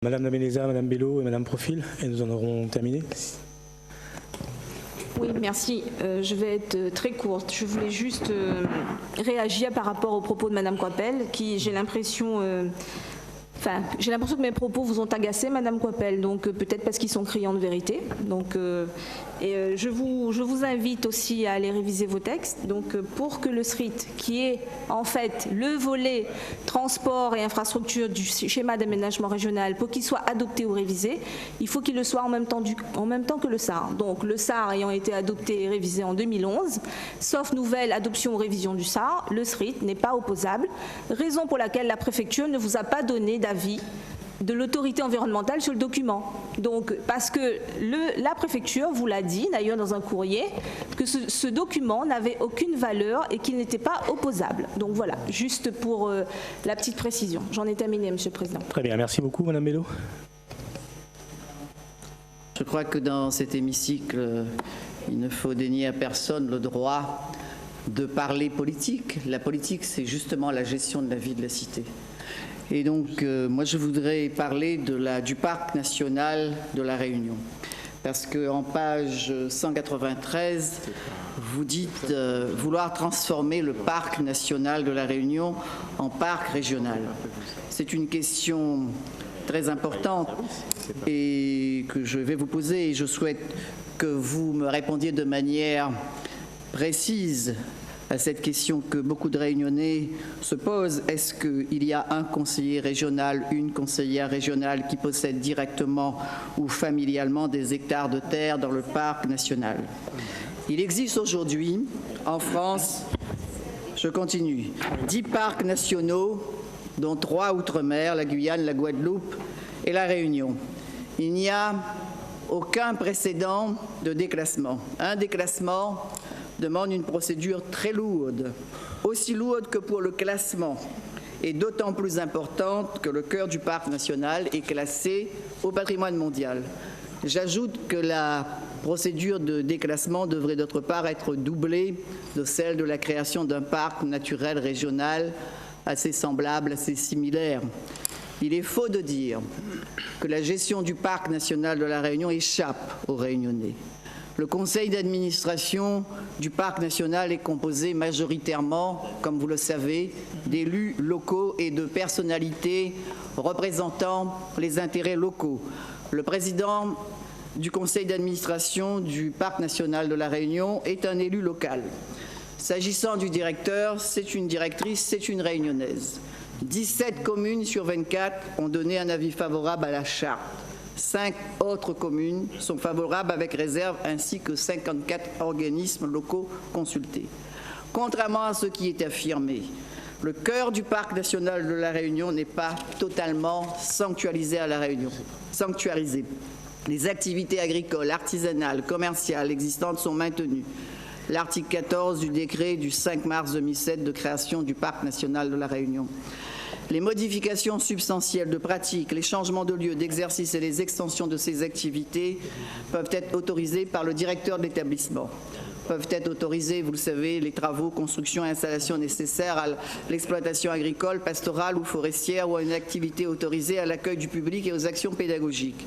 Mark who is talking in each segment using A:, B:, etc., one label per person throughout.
A: Madame Nabeneza, Madame Bello et Madame Profil, et nous en aurons terminé.
B: Oui, merci. Je vais être très courte. Je voulais juste réagir par rapport aux propos de Madame Coppel, qui, j'ai l'impression que mes propos vous ont agacé, Madame Coppel, donc peut-être parce qu'ils sont criants de vérité. Donc, je vous invite aussi à aller réviser vos textes. Donc, pour que le SRIT, qui est en fait le volet transport et infrastructure du schéma d'aménagement régional, pour qu'il soit adopté ou révisé, il faut qu'il le soit en même temps que le SAR. Donc, le SAR ayant été adopté et révisé en 2011, sauf nouvelle adoption ou révision du SAR, le SRIT n'est pas opposable, raison pour laquelle la préfecture ne vous a pas donné d'avis de l'autorité environnementale sur le document. Donc, parce que la préfecture vous l'a dit, d'ailleurs dans un courrier, que ce document n'avait aucune valeur et qu'il n'était pas opposable. Donc voilà, juste pour la petite précision. J'en ai terminé, Monsieur le Président.
A: Très bien, merci beaucoup, Madame Bello.
C: Je crois que dans cet hémicycle, il ne faut dénier à personne le droit de parler politique. La politique, c'est justement la gestion de la vie de la cité. Et donc, moi, je voudrais parler du parc national de La Réunion. Parce qu'en page 193, vous dites vouloir transformer le parc national de La Réunion en parc régional. C'est une question très importante et que je vais vous poser. Et je souhaite que vous me répondiez de manière précise à cette question que beaucoup de Réunionnais se posent. Est-ce qu'il y a un conseiller régional, une conseillère régionale qui possède directement ou familialement des hectares de terre dans le parc national? Il existe aujourd'hui en France, je continue, 10 parcs nationaux, dont 3 outre-mer, la Guyane, la Guadeloupe et la Réunion. Il n'y a aucun précédent de déclassement. Un déclassement demande une procédure très lourde, aussi lourde que pour le classement, et d'autant plus importante que le cœur du parc national est classé au patrimoine mondial. J'ajoute que la procédure de déclassement devrait d'autre part être doublée de celle de la création d'un parc naturel régional assez semblable, assez similaire. Il est faux de dire que la gestion du parc national de La Réunion échappe aux Réunionnais. Le conseil d'administration du parc national est composé majoritairement, comme vous le savez, d'élus locaux et de personnalités représentant les intérêts locaux. Le président du conseil d'administration du parc national de La Réunion est un élu local. S'agissant du directeur, c'est une directrice, c'est une réunionnaise. 17 communes sur 24 ont donné un avis favorable à la charte. 5 autres communes sont favorables avec réserve, ainsi que 54 organismes locaux consultés. Contrairement à ce qui est affirmé, le cœur du parc national de La Réunion n'est pas totalement sanctuarisé à La Réunion. Sanctuarisé. Les activités agricoles, artisanales, commerciales existantes sont maintenues. L'article 14 du décret du 5 mars 2007 de création du parc national de La Réunion. Les modifications substantielles de pratiques, les changements de lieu d'exercice et les extensions de ces activités peuvent être autorisées par le directeur de l'établissement. Peuvent être autorisés, vous le savez, les travaux, constructions et installations nécessaires à l'exploitation agricole, pastorale ou forestière ou à une activité autorisée à l'accueil du public et aux actions pédagogiques.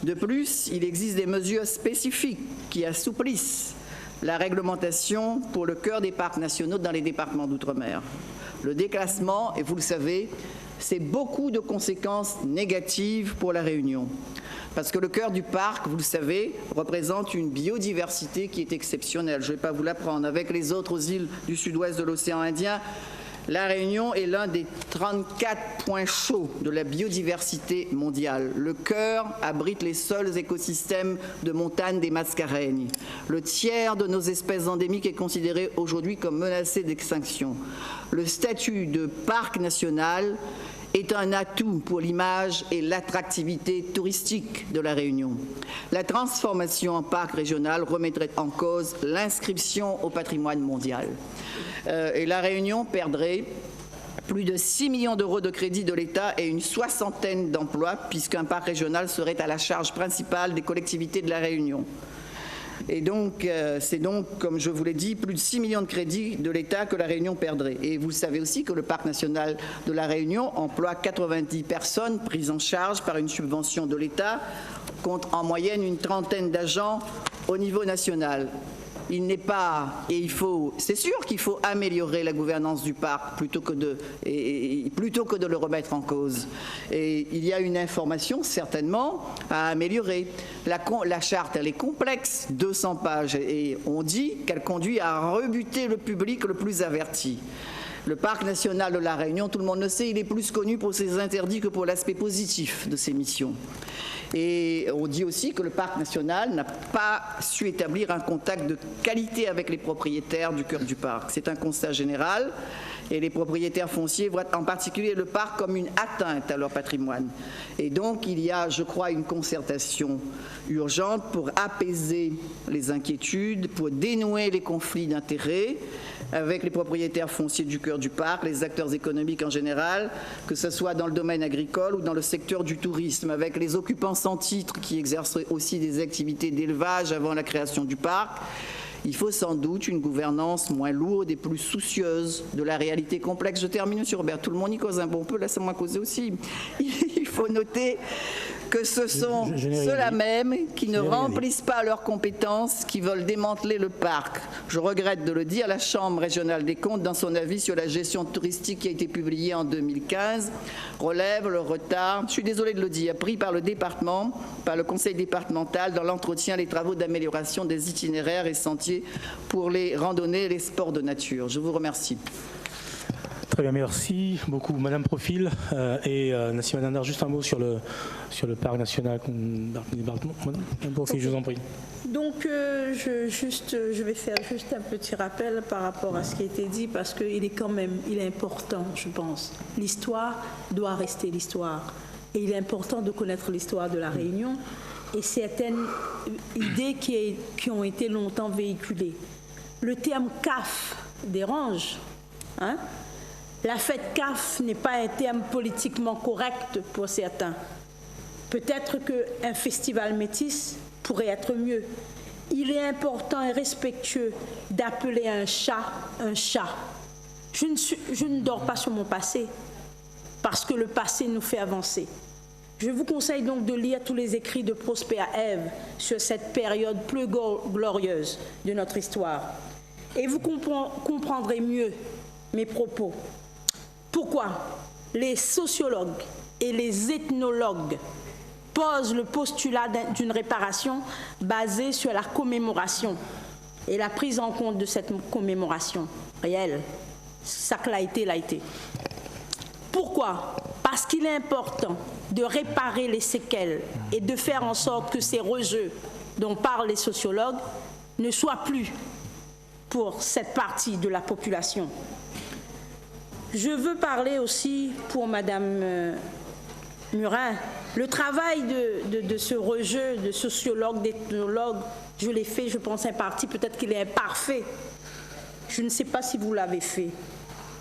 C: De plus, il existe des mesures spécifiques qui assouplissent la réglementation pour le cœur des parcs nationaux dans les départements d'outre-mer. Le déclassement, et vous le savez, c'est beaucoup de conséquences négatives pour La Réunion. Parce que le cœur du parc, vous le savez, représente une biodiversité qui est exceptionnelle. Je ne vais pas vous l'apprendre. Avec les autres îles du sud-ouest de l'océan Indien, La Réunion est l'un des 34 points chauds de la biodiversité mondiale. Le cœur abrite les seuls écosystèmes de montagne des Mascareignes. Le tiers de nos espèces endémiques est considéré aujourd'hui comme menacé d'extinction. Le statut de parc national est un atout pour l'image et l'attractivité touristique de La Réunion. La transformation en parc régional remettrait en cause l'inscription au patrimoine mondial. Et La Réunion perdrait plus de 6 millions d'euros de crédit de l'État et une 60aine d'emplois, puisqu'un parc régional serait à la charge principale des collectivités de La Réunion. Et donc, c'est donc, comme je vous l'ai dit, plus de 6 millions de crédits de l'État que La Réunion perdrait. Et vous savez aussi que le Parc national de La Réunion emploie 90 personnes prises en charge par une subvention de l'État, contre en moyenne une trentaine d'agents au niveau national. Il n'est pas, et c'est sûr qu'il faut améliorer la gouvernance du parc plutôt que de le remettre en cause. Et il y a une information certainement à améliorer. La charte, elle est complexe, 200 pages, et on dit qu'elle conduit à rebuter le public le plus averti. Le Parc national de La Réunion, tout le monde le sait, il est plus connu pour ses interdits que pour l'aspect positif de ses missions. Et on dit aussi que le Parc national n'a pas su établir un contact de qualité avec les propriétaires du cœur du parc. C'est un constat général et les propriétaires fonciers voient en particulier le parc comme une atteinte à leur patrimoine. Et donc il y a, je crois, une concertation urgente pour apaiser les inquiétudes, pour dénouer les conflits d'intérêts avec les propriétaires fonciers du cœur du parc, les acteurs économiques en général, que ce soit dans le domaine agricole ou dans le secteur du tourisme, avec les occupants sans titre qui exercent aussi des activités d'élevage avant la création du parc. Il faut sans doute une gouvernance moins lourde et plus soucieuse de la réalité complexe. Je termine sur Robert. Tout le monde y cause un bon peu, laissez-moi causer aussi. Il faut noter que ce sont ceux-là même qui ne remplissent pas leurs compétences, qui veulent démanteler le parc. Je regrette de le dire, la Chambre régionale des comptes, dans son avis sur la gestion touristique qui a été publié en 2015, relève le retard, je suis désolée de le dire, pris par le département, par le conseil départemental dans l'entretien des travaux d'amélioration des itinéraires et sentiers pour les randonnées et les sports de nature. Je vous remercie.
A: Très bien, merci beaucoup. Madame Profil et Nassima Dindar, juste un mot sur le parc national. Madame Profil, je vous en prie.
D: Donc, je vais faire juste un petit rappel par rapport à ce qui a été dit, parce qu'il est important, je pense. L'histoire doit rester l'histoire. Et il est important de connaître l'histoire de la Réunion et certaines idées qui ont été longtemps véhiculées. Le terme CAF dérange, hein? La fête CAF n'est pas un terme politiquement correct pour certains. Peut-être qu'un festival métis pourrait être mieux. Il est important et respectueux d'appeler un chat un chat. Je ne dors pas sur mon passé, parce que le passé nous fait avancer. Je vous conseille donc de lire tous les écrits de Prosper Ève sur cette période plus glorieuse de notre histoire. Et vous comprendrez mieux mes propos. Pourquoi les sociologues et les ethnologues posent le postulat d'une réparation basée sur la commémoration et la prise en compte de cette commémoration réelle. Ça que l'a été. Pourquoi? Parce qu'il est important de réparer les séquelles et de faire en sorte que ces rejets dont parlent les sociologues ne soient plus pour cette partie de la population. Je veux parler aussi pour Madame Murin. Le travail de ce rejet de sociologue, d'ethnologue, je l'ai fait, je pense, en partie. Peut-être qu'il est imparfait. Je ne sais pas si vous l'avez fait.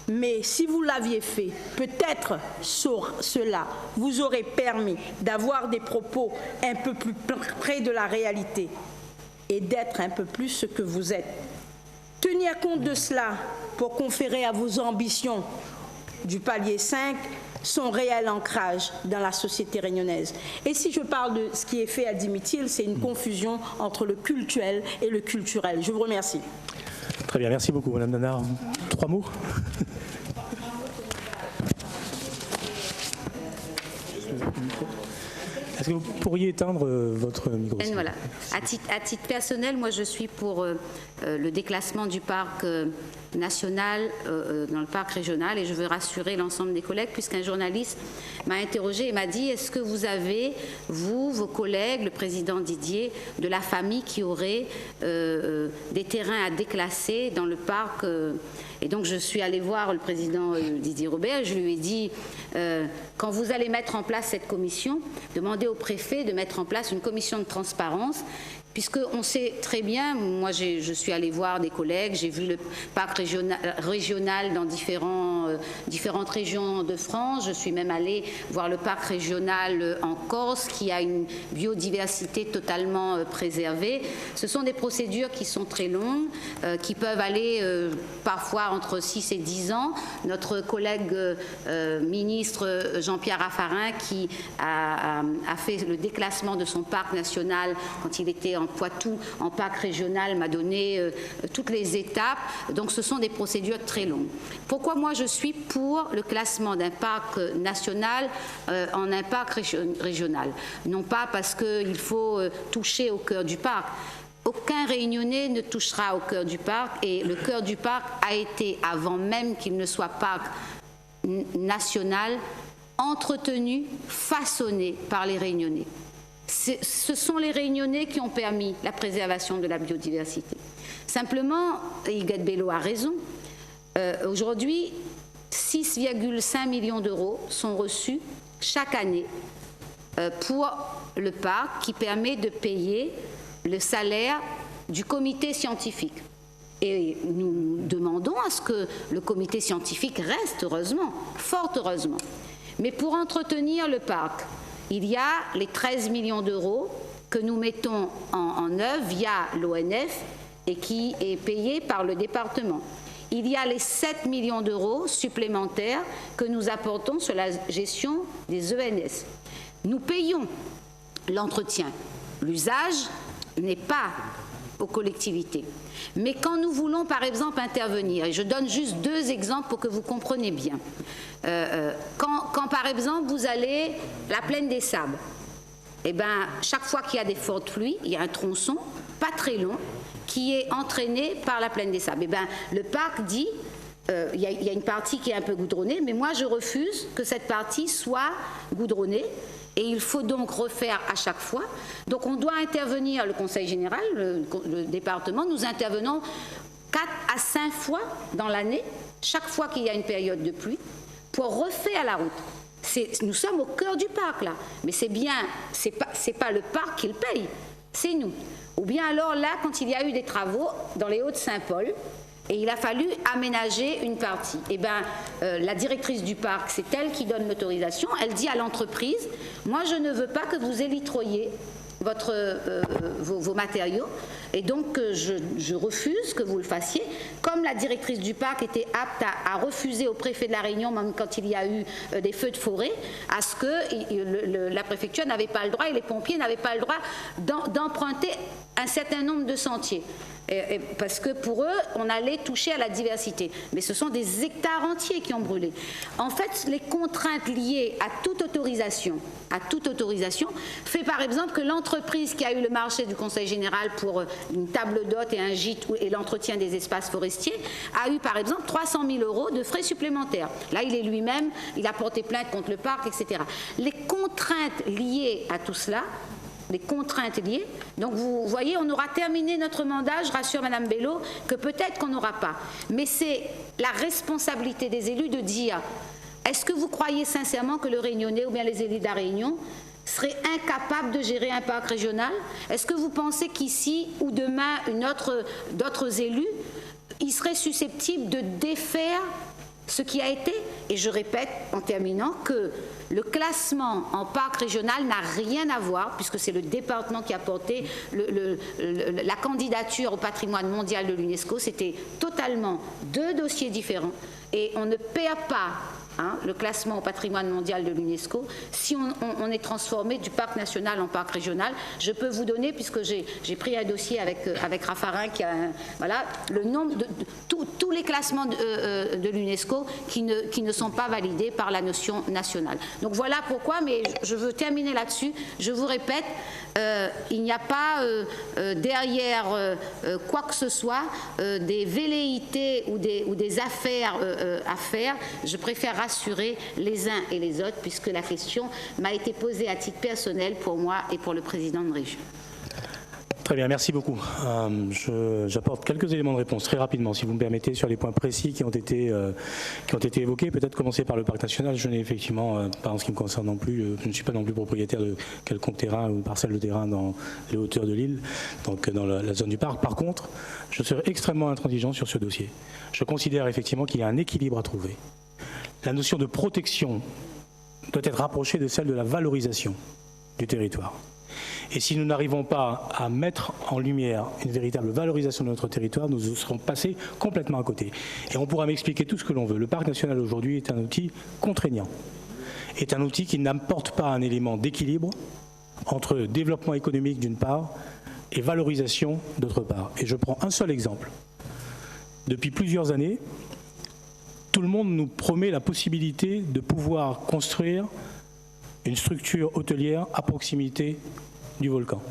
D: Mais si vous l'aviez fait, peut-être sur cela vous aurait permis d'avoir des propos un peu plus près de la réalité et d'être un peu plus ce que vous êtes. Tenir compte de cela pour conférer à vos ambitions du palier 5 son réel ancrage dans la société réunionnaise. Et si je parle de ce qui est fait à Dimitil, c'est une confusion entre le cultuel et le culturel. Je vous remercie.
A: Très bien, merci beaucoup, Madame Dindar. 3 mots. Est-ce que vous pourriez éteindre votre micro?
E: Voilà. À titre personnel, moi je suis pour le déclassement du parc national dans le parc régional, et je veux rassurer l'ensemble des collègues, puisqu'un journaliste m'a interrogé et m'a dit: est-ce que vous avez, vous, vos collègues, le président Didier, de la famille qui aurait des terrains à déclasser dans le parc? Et donc je suis allée voir le président Didier Robert, je lui ai dit quand vous allez mettre en place cette commission, demandez au préfet de mettre en place une commission de transparence Puisqu'on sait très bien, moi je suis allée voir des collègues, j'ai vu le parc régional dans différentes régions de France, je suis même allée voir le parc régional en Corse qui a une biodiversité totalement préservée. Ce sont des procédures qui sont très longues, qui peuvent aller parfois entre 6 et 10 ans. Notre collègue ministre Jean-Pierre Raffarin qui a fait le déclassement de son parc national quand il était en Poitou, en parc régional, m'a donné toutes les étapes. Donc ce sont des procédures très longues. Pourquoi moi je suis pour le classement d'un parc national en un parc régional? Non pas parce qu'il faut toucher au cœur du parc. Aucun Réunionnais ne touchera au cœur du parc, et le cœur du parc a été, avant même qu'il ne soit parc national, entretenu, façonné par les Réunionnais. Ce sont les Réunionnais qui ont permis la préservation de la biodiversité. Simplement, Huguette Bello a raison, aujourd'hui, 6,5 millions d'euros sont reçus chaque année pour le parc, qui permet de payer le salaire du comité scientifique. Et nous demandons à ce que le comité scientifique reste, heureusement, fort heureusement. Mais pour entretenir le parc, il y a les 13 millions d'euros que nous mettons en œuvre via l'ONF et qui est payé par le département. Il y a les 7 millions d'euros supplémentaires que nous apportons sur la gestion des ENS. Nous payons l'entretien. L'usage n'est pas aux collectivités. Mais quand nous voulons, par exemple, intervenir, et je donne juste 2 exemples pour que vous compreniez bien. Quand, par exemple, vous allez la plaine des Sables, eh ben, chaque fois qu'il y a des fortes pluies, il y a un tronçon, pas très long, qui est entraîné par la plaine des Sables. Eh ben, le parc dit, il y a une partie qui est un peu goudronnée, mais moi je refuse que cette partie soit goudronnée. Et il faut donc refaire à chaque fois. Donc on doit intervenir, le Conseil général, le département, nous intervenons 4 à 5 fois dans l'année, chaque fois qu'il y a une période de pluie, pour refaire la route. Nous sommes au cœur du parc là, mais c'est pas le parc qui le paye, c'est nous. Ou bien alors là, quand il y a eu des travaux dans les Hauts-de-Saint-Paul, et il a fallu aménager une partie. Eh bien, la directrice du parc, c'est elle qui donne l'autorisation. Elle dit à l'entreprise, moi je ne veux pas que vous élitroyiez vos matériaux, et donc je refuse que vous le fassiez. Comme la directrice du parc était apte à refuser au préfet de la Réunion, même quand il y a eu des feux de forêt, à ce que la préfecture n'avait pas le droit et les pompiers n'avaient pas le droit d'emprunter un certain nombre de sentiers. Parce que pour eux, on allait toucher à la diversité. Mais ce sont des hectares entiers qui ont brûlé. En fait, les contraintes liées à toute autorisation, fait par exemple que l'entreprise qui a eu le marché du Conseil général pour une table d'hôte et un gîte et l'entretien des espaces forestiers a eu par exemple 300 000 euros de frais supplémentaires. Là, il est lui-même, il a porté plainte contre le parc, etc. Les contraintes liées à tout cela, les contraintes liées. Donc vous voyez, on aura terminé notre mandat, je rassure Madame Bello, que peut-être qu'on n'aura pas. Mais c'est la responsabilité des élus de dire, est-ce que vous croyez sincèrement que le Réunionnais ou bien les élus de la Réunion seraient incapables de gérer un parc régional? Est-ce que vous pensez qu'ici ou demain, d'autres élus, ils seraient susceptibles de défaire ce qui a été? Et je répète en terminant que le classement en parc régional n'a rien à voir, puisque c'est le département qui a porté la candidature au patrimoine mondial de l'UNESCO. C'était totalement 2 dossiers différents et on ne perd pas le classement au patrimoine mondial de l'UNESCO si on est transformé du parc national en parc régional. Je peux vous donner, puisque j'ai pris un dossier avec Raffarin qui a voilà, le nombre de tous les classements de l'UNESCO qui ne sont pas validés par la notion nationale. Donc voilà pourquoi, mais je veux terminer là-dessus. Je vous répète, il n'y a pas derrière quoi que ce soit des velléités ou des affaires à faire. Je préfère rassurer les uns et les autres, puisque la question m'a été posée à titre personnel pour moi et pour le président de région.
A: Très bien, merci beaucoup. J'apporte quelques éléments de réponse très rapidement, si vous me permettez, sur les points précis qui ont été évoqués. Peut-être commencer par le parc national. Je n'ai effectivement, pas en ce qui me concerne non plus, je ne suis pas non plus propriétaire de quelconque terrain ou parcelle de terrain dans les hauteurs de l'île, donc dans la zone du parc. Par contre, je serai extrêmement intransigeant sur ce dossier. Je considère effectivement qu'il y a un équilibre à trouver. La notion de protection doit être rapprochée de celle de la valorisation du territoire. Et si nous n'arrivons pas à mettre en lumière une véritable valorisation de notre territoire, nous serons passés complètement à côté. Et on pourra m'expliquer tout ce que l'on veut. Le parc national aujourd'hui est un outil contraignant, est un outil qui n'apporte pas un élément d'équilibre entre développement économique d'une part et valorisation d'autre part. Et je prends un seul exemple. Depuis plusieurs années, tout le monde nous promet la possibilité de pouvoir construire une structure hôtelière à proximité du volcan.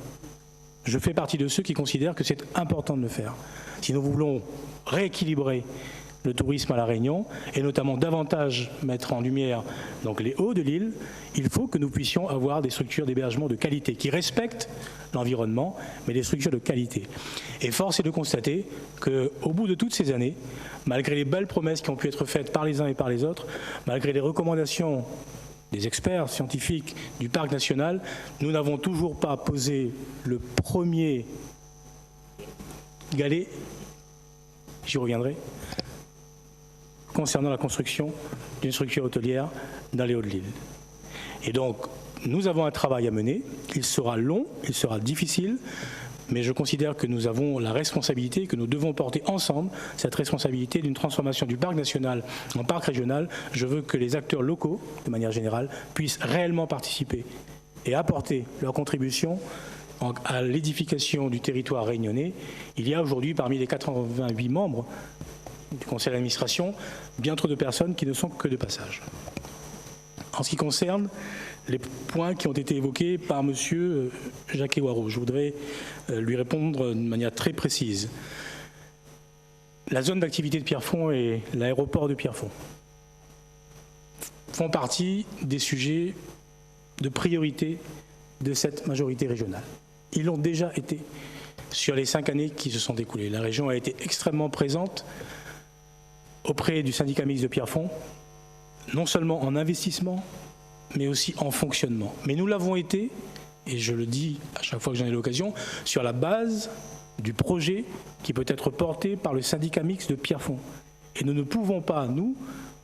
A: Je fais partie de ceux qui considèrent que c'est important de le faire. Si nous voulons rééquilibrer le tourisme à La Réunion et notamment davantage mettre en lumière donc les hauts de l'île, il faut que nous puissions avoir des structures d'hébergement de qualité qui respectent l'environnement, mais des structures de qualité. Et force est de constater qu'au bout de toutes ces années, malgré les belles promesses qui ont pu être faites par les uns et par les autres, malgré les recommandations des experts scientifiques du parc national, nous n'avons toujours pas posé le premier galet, j'y reviendrai, concernant la construction d'une structure hôtelière dans les Hauts de l'île. Et donc, nous avons un travail à mener, il sera long, il sera difficile, mais je considère que nous avons la responsabilité, que nous devons porter ensemble cette responsabilité d'une transformation du parc national en parc régional. Je veux que les acteurs locaux, de manière générale, puissent réellement participer et apporter leur contribution à l'édification du territoire réunionnais. Il y a aujourd'hui, parmi les 88 membres du conseil d'administration, bien trop de personnes qui ne sont que de passage. En ce qui concerne les points qui ont été évoqués par M. Jacques Waro, je voudrais lui répondre de manière très précise. La zone d'activité de Pierrefonds et l'aéroport de Pierrefonds font partie des sujets de priorité de cette majorité régionale. Ils l'ont déjà été sur les 5 années qui se sont écoulées. La région a été extrêmement présente auprès du syndicat mixte de Pierrefonds, non seulement en investissement, mais aussi en fonctionnement. Mais nous l'avons été, et je le dis à chaque fois que j'en ai l'occasion, sur la base du projet qui peut être porté par le syndicat mixte de Pierrefonds. Et nous ne pouvons pas, nous,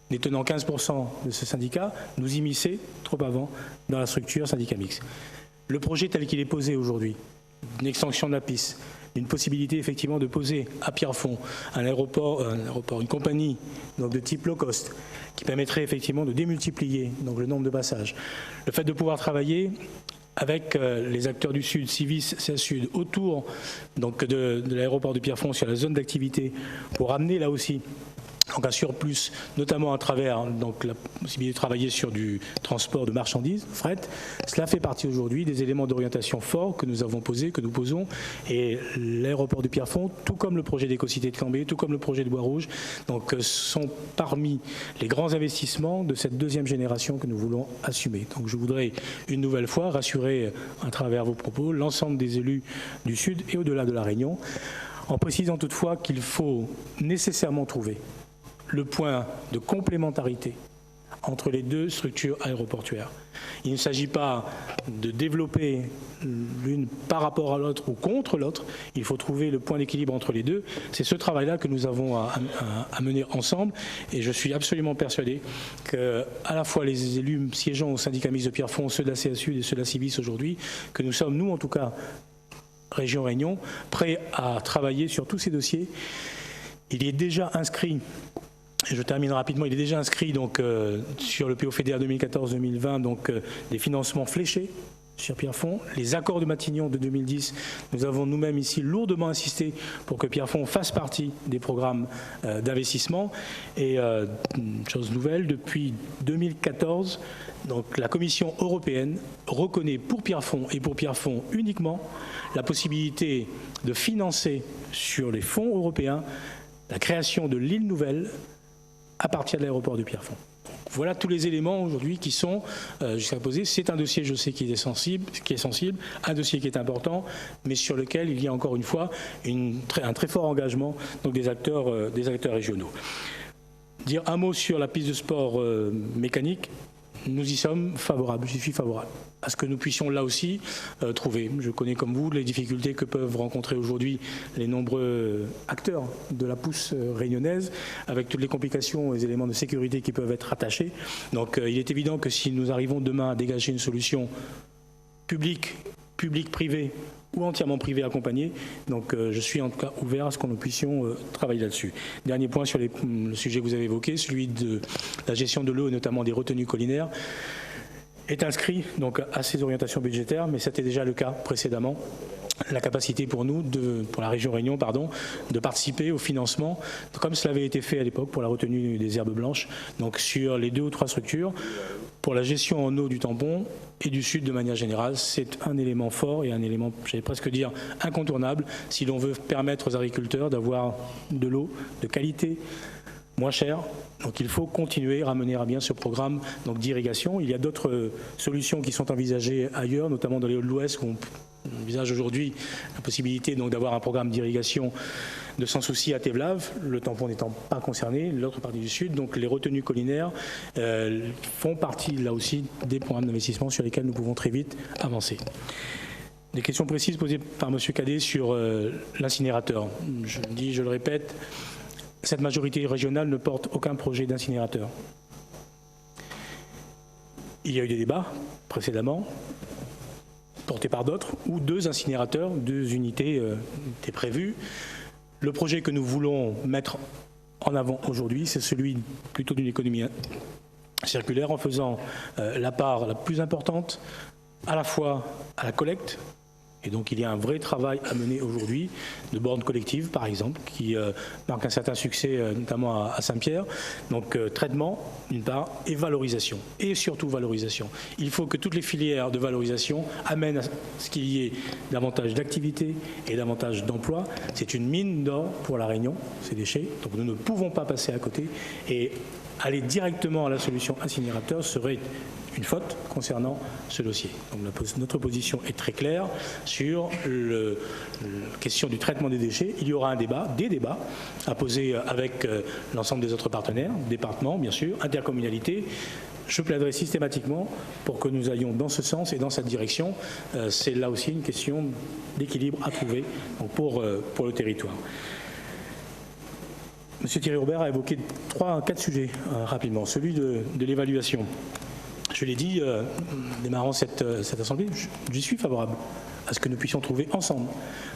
A: détenant 15% de ce syndicat, nous immiscer trop avant dans la structure syndicat mixte. Le projet tel qu'il est posé aujourd'hui, une extension de la piste, une possibilité effectivement de poser à Pierrefonds un aéroport, une compagnie donc de type low cost, qui permettrait effectivement de démultiplier donc, le nombre de passages. Le fait de pouvoir travailler avec les acteurs du Sud, Civis, CA-Sud, autour donc, de l'aéroport de Pierrefonds sur la zone d'activité, pour amener là aussi donc un surplus, notamment à travers donc, la possibilité de travailler sur du transport de marchandises, fret. Cela fait partie aujourd'hui des éléments d'orientation forts que nous avons posés, que nous posons. Et l'aéroport de Pierrefonds, tout comme le projet d'éco-cité de Cambé, tout comme le projet de Bois-Rouge, donc, sont parmi les grands investissements de cette deuxième génération que nous voulons assumer. Donc je voudrais une nouvelle fois rassurer à travers vos propos l'ensemble des élus du Sud et au-delà de la Réunion, en précisant toutefois qu'il faut nécessairement trouver le point de complémentarité entre les deux structures aéroportuaires. Il ne s'agit pas de développer l'une par rapport à l'autre ou contre l'autre, il faut trouver le point d'équilibre entre les deux. C'est ce travail-là que nous avons à mener ensemble et je suis absolument persuadé qu'à la fois les élus siégeant au syndicat mixte de Pierrefonds, ceux de la CA Sud et ceux de la Civis aujourd'hui, que nous sommes, nous en tout cas, Région Réunion, prêts à travailler sur tous ces dossiers. Il est déjà inscrit. Je termine rapidement. Il est déjà inscrit donc, sur le POFEDER 2014-2020 donc, des financements fléchés sur Pierrefonds. Les accords de Matignon de 2010, nous avons nous-mêmes ici lourdement insisté pour que Pierrefonds fasse partie des programmes d'investissement. Et une chose nouvelle, depuis 2014, donc, la Commission européenne reconnaît pour Pierrefonds et pour Pierrefonds uniquement la possibilité de financer sur les fonds européens la création de l'île nouvelle à partir de l'aéroport de Pierrefonds. voilà tous les éléments aujourd'hui qui sont jusqu'à poser. C'est un dossier, je sais, qui est sensible, un dossier qui est important, mais sur lequel il y a encore une fois un très fort engagement donc, des acteurs régionaux. Dire un mot sur la piste de sport mécanique. Nous y sommes favorables, je suis favorable à ce que nous puissions là aussi trouver. Je connais comme vous les difficultés que peuvent rencontrer aujourd'hui les nombreux acteurs de la pousse réunionnaise avec toutes les complications et les éléments de sécurité qui peuvent être attachés. Donc il est évident que si nous arrivons demain à dégager une solution public-privé ou entièrement privé accompagné. Donc je suis en tout cas ouvert à ce que nous puissions travailler là-dessus. Dernier point sur le sujet que vous avez évoqué, celui de la gestion de l'eau et notamment des retenues collinaires, est inscrit donc à ces orientations budgétaires, mais c'était déjà le cas précédemment. La capacité pour nous, pour la région Réunion, de participer au financement, comme cela avait été fait à l'époque pour la retenue des herbes blanches, donc sur les 2 ou 3 structures. Pour la gestion en eau du tampon et du sud de manière générale, c'est un élément fort et un élément, j'allais presque dire, incontournable si l'on veut permettre aux agriculteurs d'avoir de l'eau de qualité, moins chère. Donc il faut continuer à mener à bien ce programme d'irrigation. Il y a d'autres solutions qui sont envisagées ailleurs, notamment dans les Hauts-de-l'Ouest, où on envisage aujourd'hui la possibilité d'avoir un programme d'irrigation de Sans Souci à Tevlave, le tampon n'étant pas concerné, l'autre partie du sud. Donc les retenues collinaires font partie là aussi des programmes d'investissement sur lesquels nous pouvons très vite avancer. Des questions précises posées par M. Cadet sur l'incinérateur. Je le dis, je le répète, cette majorité régionale ne porte aucun projet d'incinérateur. Il y a eu des débats précédemment, portés par d'autres, où 2 incinérateurs, 2 unités étaient prévues. Le projet que nous voulons mettre en avant aujourd'hui, c'est celui plutôt d'une économie circulaire, en faisant la part la plus importante à la fois à la collecte. Et donc il y a un vrai travail à mener aujourd'hui de bornes collectives, par exemple, qui marquent un certain succès, notamment à Saint-Pierre. Donc traitement, d'une part, et valorisation. Et surtout valorisation. Il faut que toutes les filières de valorisation amènent à ce qu'il y ait davantage d'activité et davantage d'emplois. C'est une mine d'or pour la Réunion, ces déchets. Donc nous ne pouvons pas passer à côté. Et aller directement à la solution incinérateur serait une faute concernant ce dossier. Donc notre position est très claire sur la question du traitement des déchets. Il y aura des débats à poser avec l'ensemble des autres partenaires, départements bien sûr, intercommunalités. Je plaiderai systématiquement pour que nous allions dans ce sens et dans cette direction. C'est là aussi une question d'équilibre à trouver donc pour le territoire. Monsieur Thierry Robert a évoqué 4 sujets rapidement. Celui de l'évaluation. Je l'ai dit, démarrant cette assemblée, j'y suis favorable à ce que nous puissions trouver ensemble,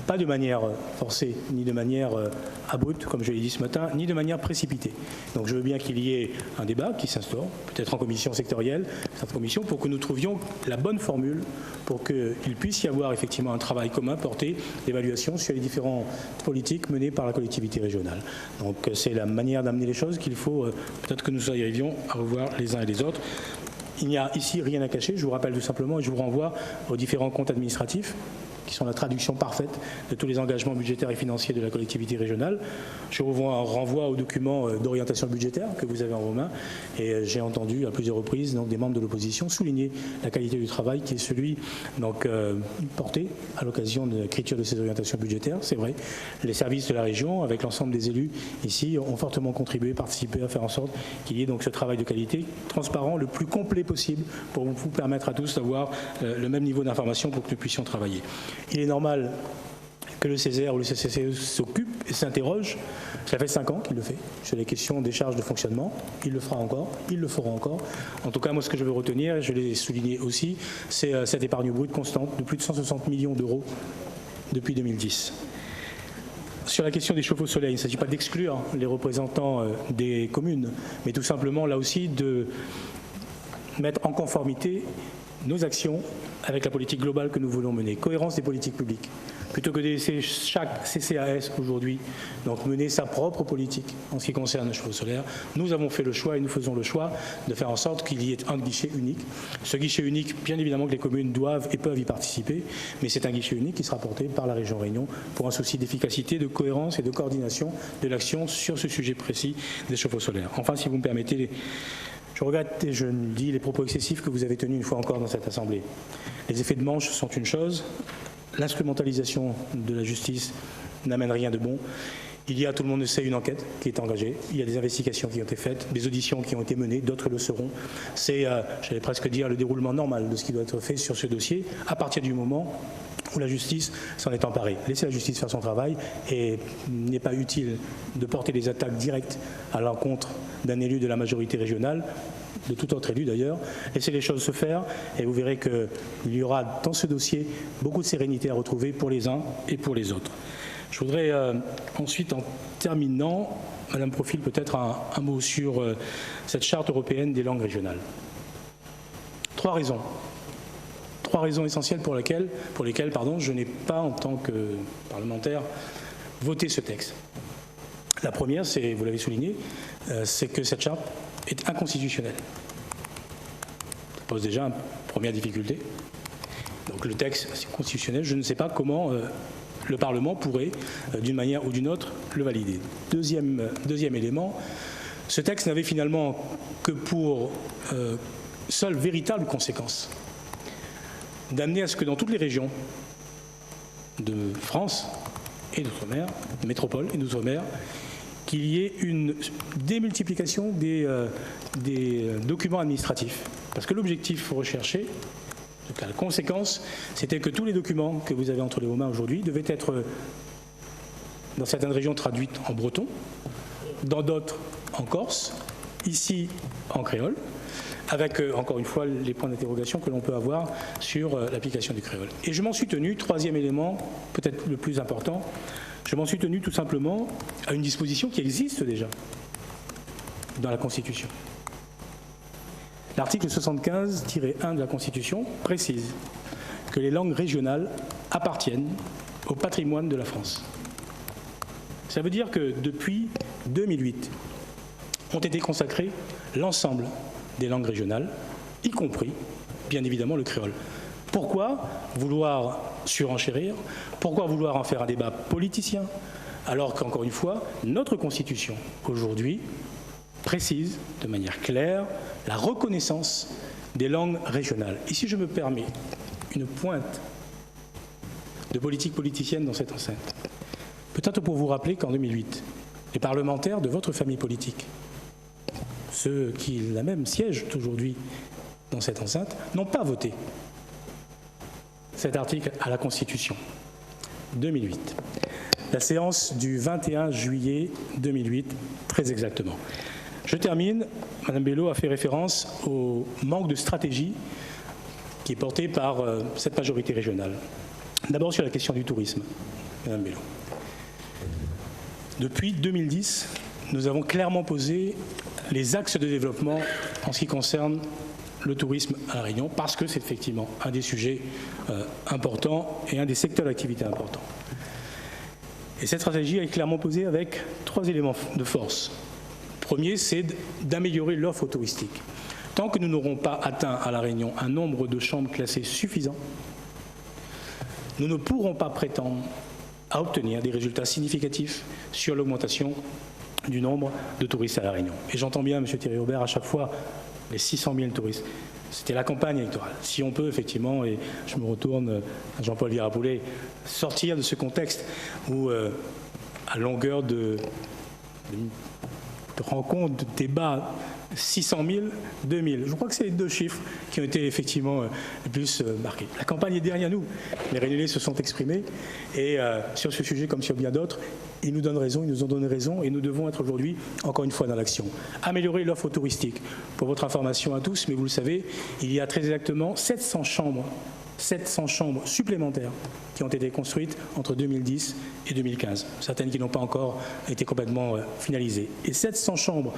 A: pas de manière forcée, ni de manière abrupte, comme je l'ai dit ce matin, ni de manière précipitée. Donc je veux bien qu'il y ait un débat qui s'instaure, peut-être en commission sectorielle, cette commission, pour que nous trouvions la bonne formule, pour qu'il puisse y avoir effectivement un travail commun porté d'évaluation sur les différentes politiques menées par la collectivité régionale. Donc c'est la manière d'amener les choses qu'il faut, peut-être que nous y arrivions à revoir les uns et les autres. Il n'y a ici rien à cacher, je vous rappelle tout simplement et je vous renvoie aux différents comptes administratifs qui sont la traduction parfaite de tous les engagements budgétaires et financiers de la collectivité régionale. Je vous renvoie aux documents d'orientation budgétaire que vous avez en vos mains et j'ai entendu à plusieurs reprises des membres de l'opposition souligner la qualité du travail qui est celui porté à l'occasion de l'écriture de ces orientations budgétaires. C'est vrai, les services de la région avec l'ensemble des élus ici ont fortement contribué, participé à faire en sorte qu'il y ait donc ce travail de qualité transparent, le plus complet possible pour vous permettre à tous d'avoir le même niveau d'information pour que nous puissions travailler. Il est normal que le Césaire ou le CCCE s'occupe et s'interroge. Ça fait 5 ans qu'il le fait sur les questions des charges de fonctionnement. Il le fera encore, il le fera encore. En tout cas, moi, ce que je veux retenir, et je l'ai souligné aussi, c'est cette épargne brute constante de plus de 160 millions d'euros depuis 2010. Sur la question des chauffe-eau soleil, il ne s'agit pas d'exclure les représentants des communes, mais tout simplement, là aussi, de mettre en conformité nos actions avec la politique globale que nous voulons mener. Cohérence des politiques publiques. Plutôt que de laisser chaque CCAS aujourd'hui donc mener sa propre politique en ce qui concerne le chauffe-eau solaire, nous avons fait le choix et nous faisons le choix de faire en sorte qu'il y ait un guichet unique. Ce guichet unique, bien évidemment que les communes doivent et peuvent y participer, mais c'est un guichet unique qui sera porté par la région Réunion pour un souci d'efficacité, de cohérence et de coordination de l'action sur ce sujet précis des chauffe-eau solaires. Enfin, si vous me permettez, je Je regrette, et je dis, les propos excessifs que vous avez tenus une fois encore dans cette Assemblée. Les effets de manche sont une chose, l'instrumentalisation de la justice n'amène rien de bon. Il y a, tout le monde le sait, une enquête qui est engagée, il y a des investigations qui ont été faites, des auditions qui ont été menées, d'autres le seront. C'est, j'allais presque dire, le déroulement normal de ce qui doit être fait sur ce dossier, à partir du moment où la justice s'en est emparée. Laissez la justice faire son travail, et il n'est pas utile de porter des attaques directes à l'encontre d'un élu de la majorité régionale, de tout autre élu d'ailleurs. Laissez les choses se faire, et vous verrez qu'il y aura dans ce dossier beaucoup de sérénité à retrouver pour les uns et pour les autres. Je voudrais ensuite, en terminant, Madame Profil, peut-être un mot sur cette charte européenne des langues régionales. Trois raisons essentielles pour lesquelles je n'ai pas, en tant que parlementaire, voté ce texte. La première, c'est, vous l'avez souligné, c'est que cette charte est inconstitutionnelle. Ça pose déjà une première difficulté. Donc le texte, c'est constitutionnel. Je ne sais pas comment le Parlement pourrait, d'une manière ou d'une autre, le valider. Deuxième élément, ce texte n'avait finalement que pour seule véritable conséquence d'amener à ce que dans toutes les régions de France et d'outre-mer, de métropole et d'outre-mer, qu'il y ait une démultiplication des documents administratifs. Parce que l'objectif recherché, en tout cas la conséquence, c'était que tous les documents que vous avez entre les mains aujourd'hui devaient être, dans certaines régions, traduits en breton, dans d'autres en corse, ici en créole, avec, encore une fois, les points d'interrogation que l'on peut avoir sur l'application du créole. Et je m'en suis tenu, troisième élément, peut-être le plus important, je m'en suis tenu tout simplement à une disposition qui existe déjà dans la Constitution. L'article 75-1 de la Constitution précise que les langues régionales appartiennent au patrimoine de la France. Ça veut dire que depuis 2008, ont été consacrées l'ensemble des langues régionales, y compris, bien évidemment, le créole. Pourquoi vouloir surenchérir? Pourquoi vouloir en faire un débat politicien? Alors qu'encore une fois, notre Constitution, aujourd'hui, précise de manière claire la reconnaissance des langues régionales. Ici, je me permets une pointe de politique politicienne dans cette enceinte. Peut-être pour vous rappeler qu'en 2008, les parlementaires de votre famille politique, ceux qui la même siègent aujourd'hui dans cette enceinte, n'ont pas voté cet article à la Constitution. 2008. La séance du 21 juillet 2008, très exactement. Je termine. Madame Bello a fait référence au manque de stratégie qui est porté par cette majorité régionale. D'abord sur la question du tourisme, Madame Bello. Depuis 2010, nous avons clairement posé les axes de développement en ce qui concerne le tourisme à La Réunion, parce que c'est effectivement un des sujets importants et un des secteurs d'activité importants. Et cette stratégie est clairement posée avec trois éléments de force. Le premier, c'est d'améliorer l'offre touristique. Tant que nous n'aurons pas atteint à La Réunion un nombre de chambres classées suffisant, nous ne pourrons pas prétendre à obtenir des résultats significatifs sur l'augmentation du nombre de touristes à La Réunion. Et j'entends bien, M. Thierry Aubert, à chaque fois, les 600 000 touristes. C'était la campagne électorale. Si on peut, effectivement, et je me retourne à Jean-Paul Virapoulet, sortir de ce contexte où, à longueur de rencontres, de débats, 600 000, 2 000. Je crois que c'est les deux chiffres qui ont été effectivement le plus marqués. La campagne est derrière nous. Les Réunionnais se sont exprimés et sur ce sujet comme sur bien d'autres, ils nous donnent raison, ils nous ont donné raison et nous devons être aujourd'hui, encore une fois, dans l'action. Améliorer l'offre touristique. Pour votre information à tous, mais vous le savez, il y a très exactement 700 chambres supplémentaires qui ont été construites entre 2010 et 2015. Certaines qui n'ont pas encore été complètement finalisées. Et 700 chambres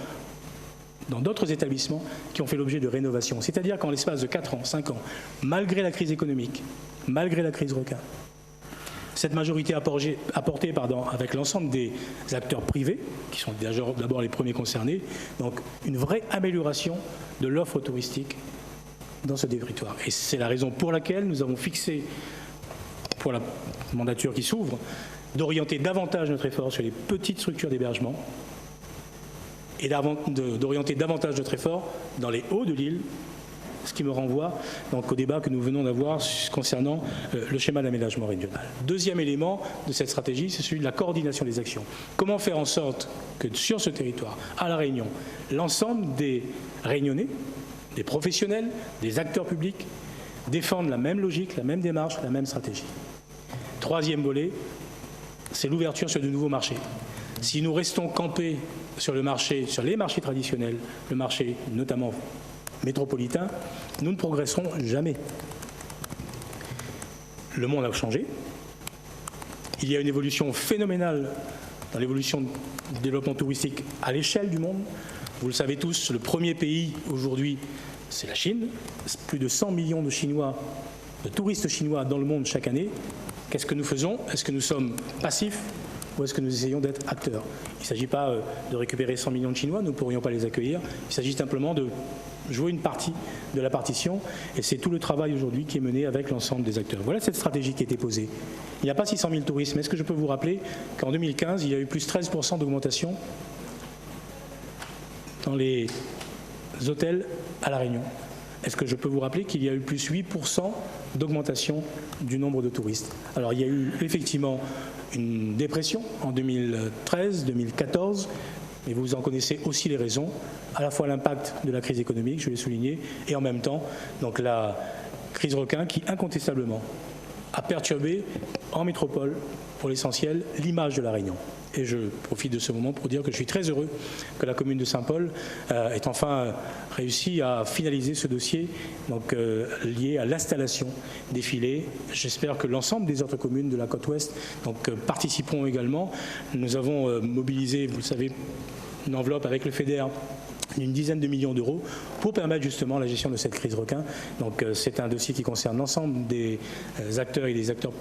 A: dans d'autres établissements qui ont fait l'objet de rénovation. C'est-à-dire qu'en l'espace de 4 ans, 5 ans, malgré la crise économique, malgré la crise requin, cette majorité apportée avec l'ensemble des acteurs privés, qui sont d'abord les premiers concernés, donc une vraie amélioration de l'offre touristique dans ce territoire. Et c'est la raison pour laquelle nous avons fixé, pour la mandature qui s'ouvre, d'orienter davantage notre effort sur les petites structures d'hébergement et d'orienter davantage notre effort dans les hauts de l'île, ce qui me renvoie donc au débat que nous venons d'avoir concernant le schéma d'aménagement régional. Deuxième élément de cette stratégie, c'est celui de la coordination des actions. Comment faire en sorte que sur ce territoire, à La Réunion, l'ensemble des Réunionnais, des professionnels, des acteurs publics, défendent la même logique, la même démarche, la même stratégie. Troisième volet, c'est l'ouverture sur de nouveaux marchés. Si nous restons campés sur les marchés traditionnels, le marché notamment métropolitain, nous ne progresserons jamais. Le monde a changé. Il y a une évolution phénoménale dans l'évolution du développement touristique à l'échelle du monde. Vous le savez tous, le premier pays aujourd'hui, c'est la Chine. Plus de 100 millions de Chinois, de touristes chinois dans le monde chaque année. Qu'est-ce que nous faisons? Est-ce que nous sommes passifs ou est-ce que nous essayons d'être acteurs? Il ne s'agit pas de récupérer 100 millions de Chinois, nous ne pourrions pas les accueillir. Il s'agit simplement de jouer une partie de la partition, et c'est tout le travail aujourd'hui qui est mené avec l'ensemble des acteurs. Voilà cette stratégie qui a été posée. Il n'y a pas 600 000 touristes, mais est-ce que je peux vous rappeler qu'en 2015, il y a eu plus 13% d'augmentation dans les hôtels à La Réunion? Est-ce que je peux vous rappeler qu'il y a eu plus 8% d'augmentation du nombre de touristes? Alors il y a eu effectivement une dépression en 2013, 2014, mais vous en connaissez aussi les raisons, à la fois l'impact de la crise économique, je l'ai souligné, et en même temps donc la crise requin qui incontestablement a perturbé en métropole, pour l'essentiel, l'image de La Réunion. Et je profite de ce moment pour dire que je suis très heureux que la commune de Saint-Paul ait enfin réussi à finaliser ce dossier donc, lié à l'installation des filets. J'espère que l'ensemble des autres communes de la côte ouest donc, participeront également. Nous avons mobilisé, vous le savez, une enveloppe avec le FEDER d'une dizaine de millions d'euros pour permettre justement la gestion de cette crise requin. Donc c'est un dossier qui concerne l'ensemble des acteurs et des acteurs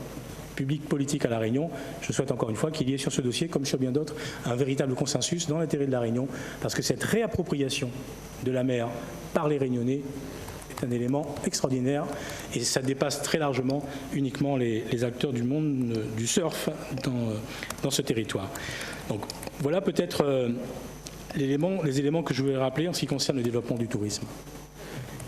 A: publics politiques à La Réunion. Je souhaite encore une fois qu'il y ait sur ce dossier, comme sur bien d'autres, un véritable consensus dans l'intérêt de La Réunion, parce que cette réappropriation de la mer par les Réunionnais est un élément extraordinaire et ça dépasse très largement uniquement les acteurs du monde du surf dans ce territoire. Donc voilà peut-être les éléments que je voulais rappeler en ce qui concerne le développement du tourisme.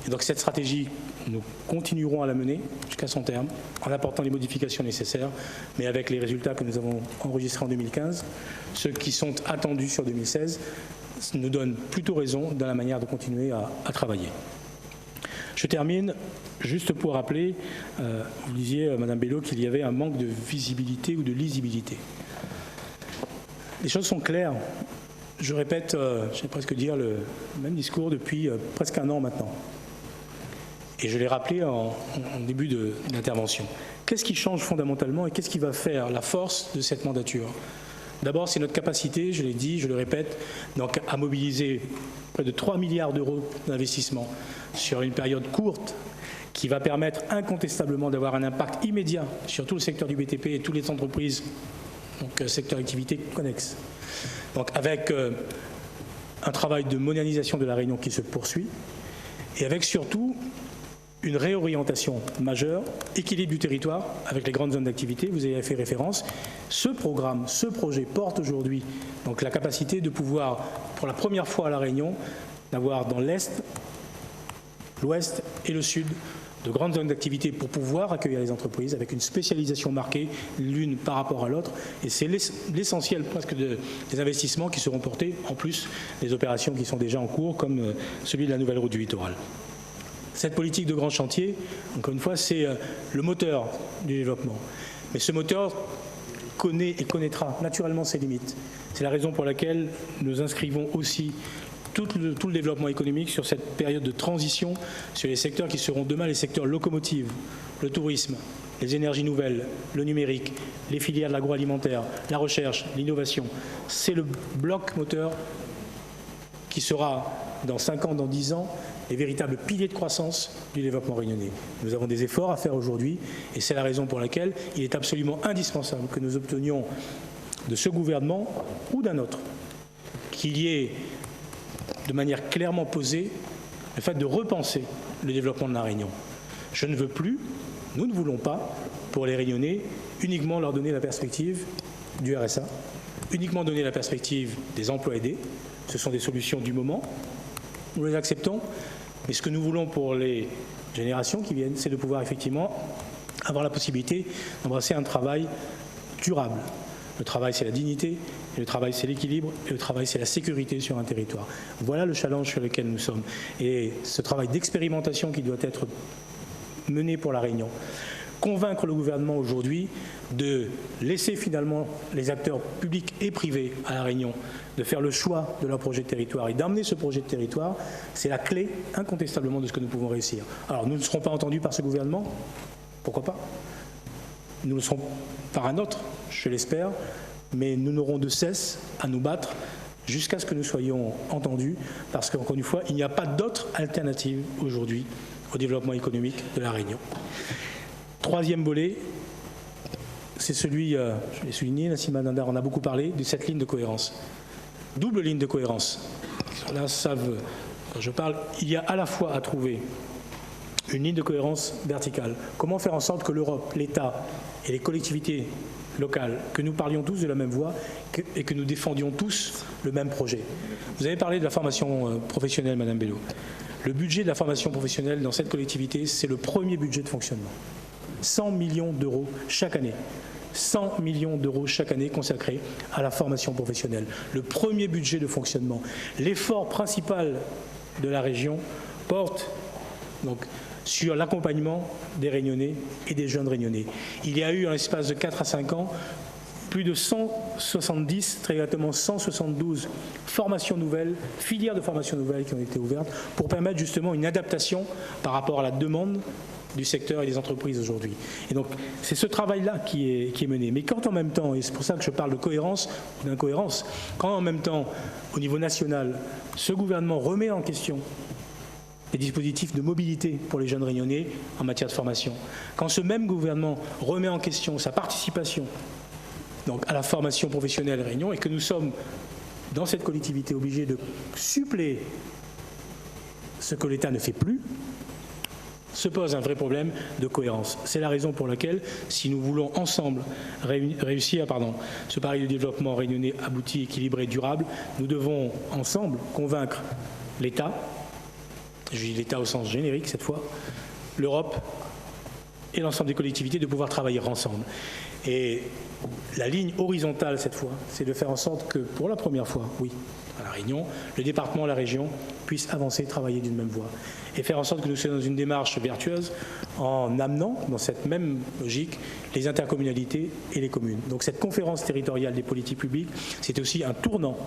A: Et donc cette stratégie, nous continuerons à la mener jusqu'à son terme, en apportant les modifications nécessaires, mais avec les résultats que nous avons enregistrés en 2015, ceux qui sont attendus sur 2016, nous donnent plutôt raison dans la manière de continuer à travailler. Je termine juste pour rappeler, vous disiez, Madame Bello, qu'il y avait un manque de visibilité ou de lisibilité. Les choses sont claires. Je répète, je vais presque dire le même discours depuis presque un an maintenant. Et je l'ai rappelé en début d'intervention. Qu'est-ce qui change fondamentalement et qu'est-ce qui va faire la force de cette mandature? D'abord, c'est notre capacité, je l'ai dit, je le répète, donc à mobiliser près de 3 milliards d'euros d'investissement sur une période courte qui va permettre incontestablement d'avoir un impact immédiat sur tout le secteur du BTP et toutes les entreprises, donc secteur d'activité connexe. Donc avec un travail de modernisation de La Réunion qui se poursuit et avec surtout une réorientation majeure, équilibre du territoire avec les grandes zones d'activité, vous avez fait référence. Ce programme, ce projet porte aujourd'hui donc la capacité de pouvoir, pour la première fois à La Réunion, d'avoir dans l'Est, l'Ouest et le Sud de grandes zones d'activité pour pouvoir accueillir les entreprises avec une spécialisation marquée l'une par rapport à l'autre. Et c'est l'essentiel presque des investissements qui seront portés, en plus des opérations qui sont déjà en cours, comme celui de la nouvelle route du littoral. Cette politique de grand chantier, encore une fois, c'est le moteur du développement. Mais ce moteur connaît et connaîtra naturellement ses limites. C'est la raison pour laquelle nous inscrivons aussi tout le développement économique sur cette période de transition, sur les secteurs qui seront demain les secteurs locomotives, le tourisme, les énergies nouvelles, le numérique, les filières de l'agroalimentaire, la recherche, l'innovation. C'est le bloc moteur qui sera dans 5 ans, dans 10 ans, les véritables piliers de croissance du développement réunionnais. Nous avons des efforts à faire aujourd'hui et c'est la raison pour laquelle il est absolument indispensable que nous obtenions de ce gouvernement ou d'un autre qu'il y ait de manière clairement posée le fait de repenser le développement de La Réunion. Je ne veux plus, nous ne voulons pas, pour les Réunionnais, uniquement leur donner la perspective du RSA, uniquement donner la perspective des emplois aidés, Ce sont des solutions du moment. Nous les acceptons. Mais ce que nous voulons pour les générations qui viennent, c'est de pouvoir effectivement avoir la possibilité d'embrasser un travail durable. Le travail, c'est la dignité, et le travail, c'est l'équilibre, et le travail, c'est la sécurité sur un territoire. Voilà le challenge sur lequel nous sommes. Et ce travail d'expérimentation qui doit être mené pour La Réunion, convaincre le gouvernement aujourd'hui de laisser finalement les acteurs publics et privés à La Réunion de faire le choix de leur projet de territoire et d'amener ce projet de territoire, c'est la clé incontestablement de ce que nous pouvons réussir. Alors nous ne serons pas entendus par ce gouvernement, pourquoi pas? Nous le serons par un autre, je l'espère, mais nous n'aurons de cesse à nous battre jusqu'à ce que nous soyons entendus, parce qu'encore une fois, il n'y a pas d'autre alternative aujourd'hui au développement économique de La Réunion. Troisième volet, c'est celui, je l'ai souligné, Nassima Dindar en a beaucoup parlé, de cette ligne de cohérence. Double ligne de cohérence. Là, quand je parle, il y a à la fois à trouver une ligne de cohérence verticale. Comment faire en sorte que l'Europe, l'État et les collectivités locales, que nous parlions tous de la même voix et que nous défendions tous le même projet. Vous avez parlé de la formation professionnelle, Madame Bello. Le budget de la formation professionnelle dans cette collectivité, c'est le premier budget de fonctionnement. 100 millions d'euros chaque année. 100 millions d'euros chaque année consacrés à la formation professionnelle. Le premier budget de fonctionnement. L'effort principal de la région porte donc sur l'accompagnement des Réunionnais et des jeunes Réunionnais. Il y a eu, en l'espace de 4 à 5 ans, plus de 170, très exactement 172 formations nouvelles, filières de formation nouvelles qui ont été ouvertes pour permettre justement une adaptation par rapport à la demande du secteur et des entreprises aujourd'hui. Et donc, c'est ce travail-là qui est mené. Mais quand en même temps, et c'est pour ça que je parle de cohérence ou d'incohérence, quand en même temps, au niveau national, ce gouvernement remet en question les dispositifs de mobilité pour les jeunes Réunionnais en matière de formation, quand ce même gouvernement remet en question sa participation donc, à la formation professionnelle Réunion et que nous sommes, dans cette collectivité, obligés de suppléer ce que l'État ne fait plus, se pose un vrai problème de cohérence. C'est la raison pour laquelle, si nous voulons ensemble réussir ce pari de développement réunionnais abouti, équilibré, durable, nous devons ensemble convaincre l'État, je dis l'État au sens générique cette fois, l'Europe et l'ensemble des collectivités de pouvoir travailler ensemble. Et la ligne horizontale cette fois, c'est de faire en sorte que pour la première fois, oui, à La Réunion, le département, la région puissent avancer, travailler d'une même voie. Et faire en sorte que nous soyons dans une démarche vertueuse en amenant, dans cette même logique, les intercommunalités et les communes. Donc cette conférence territoriale des politiques publiques, c'est aussi un tournant,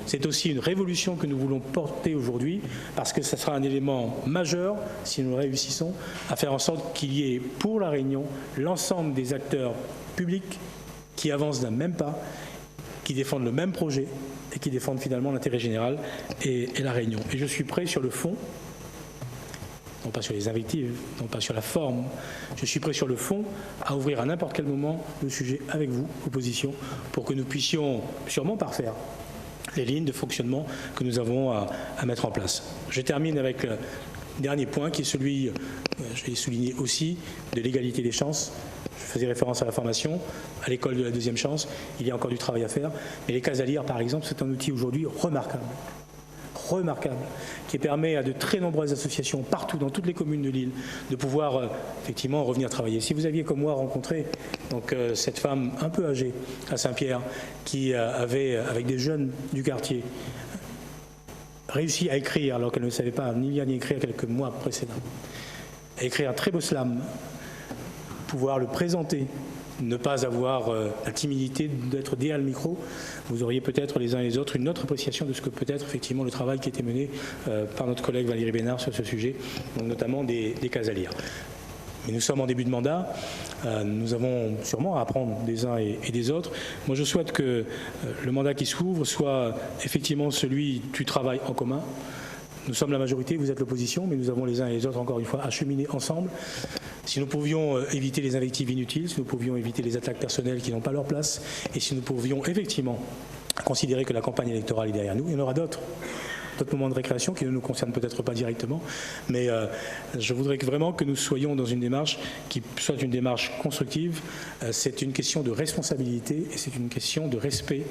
A: c'est aussi une révolution que nous voulons porter aujourd'hui, parce que ce sera un élément majeur, si nous réussissons, à faire en sorte qu'il y ait pour La Réunion l'ensemble des acteurs publics qui avancent d'un même pas, qui défendent le même projet et qui défendent finalement l'intérêt général et La Réunion. Et je suis prêt sur le fond, non pas sur les invectives, non pas sur la forme, je suis prêt sur le fond à ouvrir à n'importe quel moment le sujet avec vous, opposition, pour que nous puissions sûrement parfaire les lignes de fonctionnement que nous avons à mettre en place. Je termine avec le dernier point qui est celui, je l'ai souligné aussi, de l'égalité des chances. Je faisais référence à la formation, à l'école de la deuxième chance, il y a encore du travail à faire, mais les cases à lire par exemple, c'est un outil aujourd'hui remarquable, qui permet à de très nombreuses associations partout, dans toutes les communes de l'île, de pouvoir effectivement revenir travailler. Si vous aviez comme moi rencontré donc, cette femme un peu âgée à Saint-Pierre, qui avait, avec des jeunes du quartier, réussi à écrire, alors qu'elle ne savait pas ni lire ni écrire quelques mois précédents, à écrire un très beau slam, pouvoir le présenter, ne pas avoir la timidité d'être derrière le micro, vous auriez peut-être les uns et les autres une autre appréciation de ce que peut être effectivement le travail qui a été mené par notre collègue Valérie Bénard sur ce sujet, donc notamment des cases à lire. Mais nous sommes en début de mandat, nous avons sûrement à apprendre des uns et des autres. Moi je souhaite que le mandat qui s'ouvre soit effectivement celui du travail en commun. Nous sommes la majorité, vous êtes l'opposition, mais nous avons les uns et les autres, encore une fois, à cheminer ensemble. Si nous pouvions éviter les invectives inutiles, si nous pouvions éviter les attaques personnelles qui n'ont pas leur place, et si nous pouvions effectivement considérer que la campagne électorale est derrière nous, il y en aura d'autres. d'autres moments de récréation qui ne nous concernent peut-être pas directement. Mais je voudrais vraiment que nous soyons dans une démarche qui soit une démarche constructive. C'est une question de responsabilité et c'est une question de respect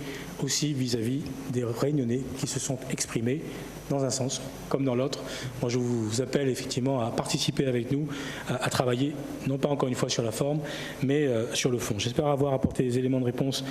A: aussi vis-à-vis des Réunionnais qui se sont exprimés dans un sens comme dans l'autre. Moi, je vous appelle effectivement à participer avec nous, à travailler, non pas encore une fois sur la forme, mais sur le fond. J'espère avoir apporté des éléments de réponse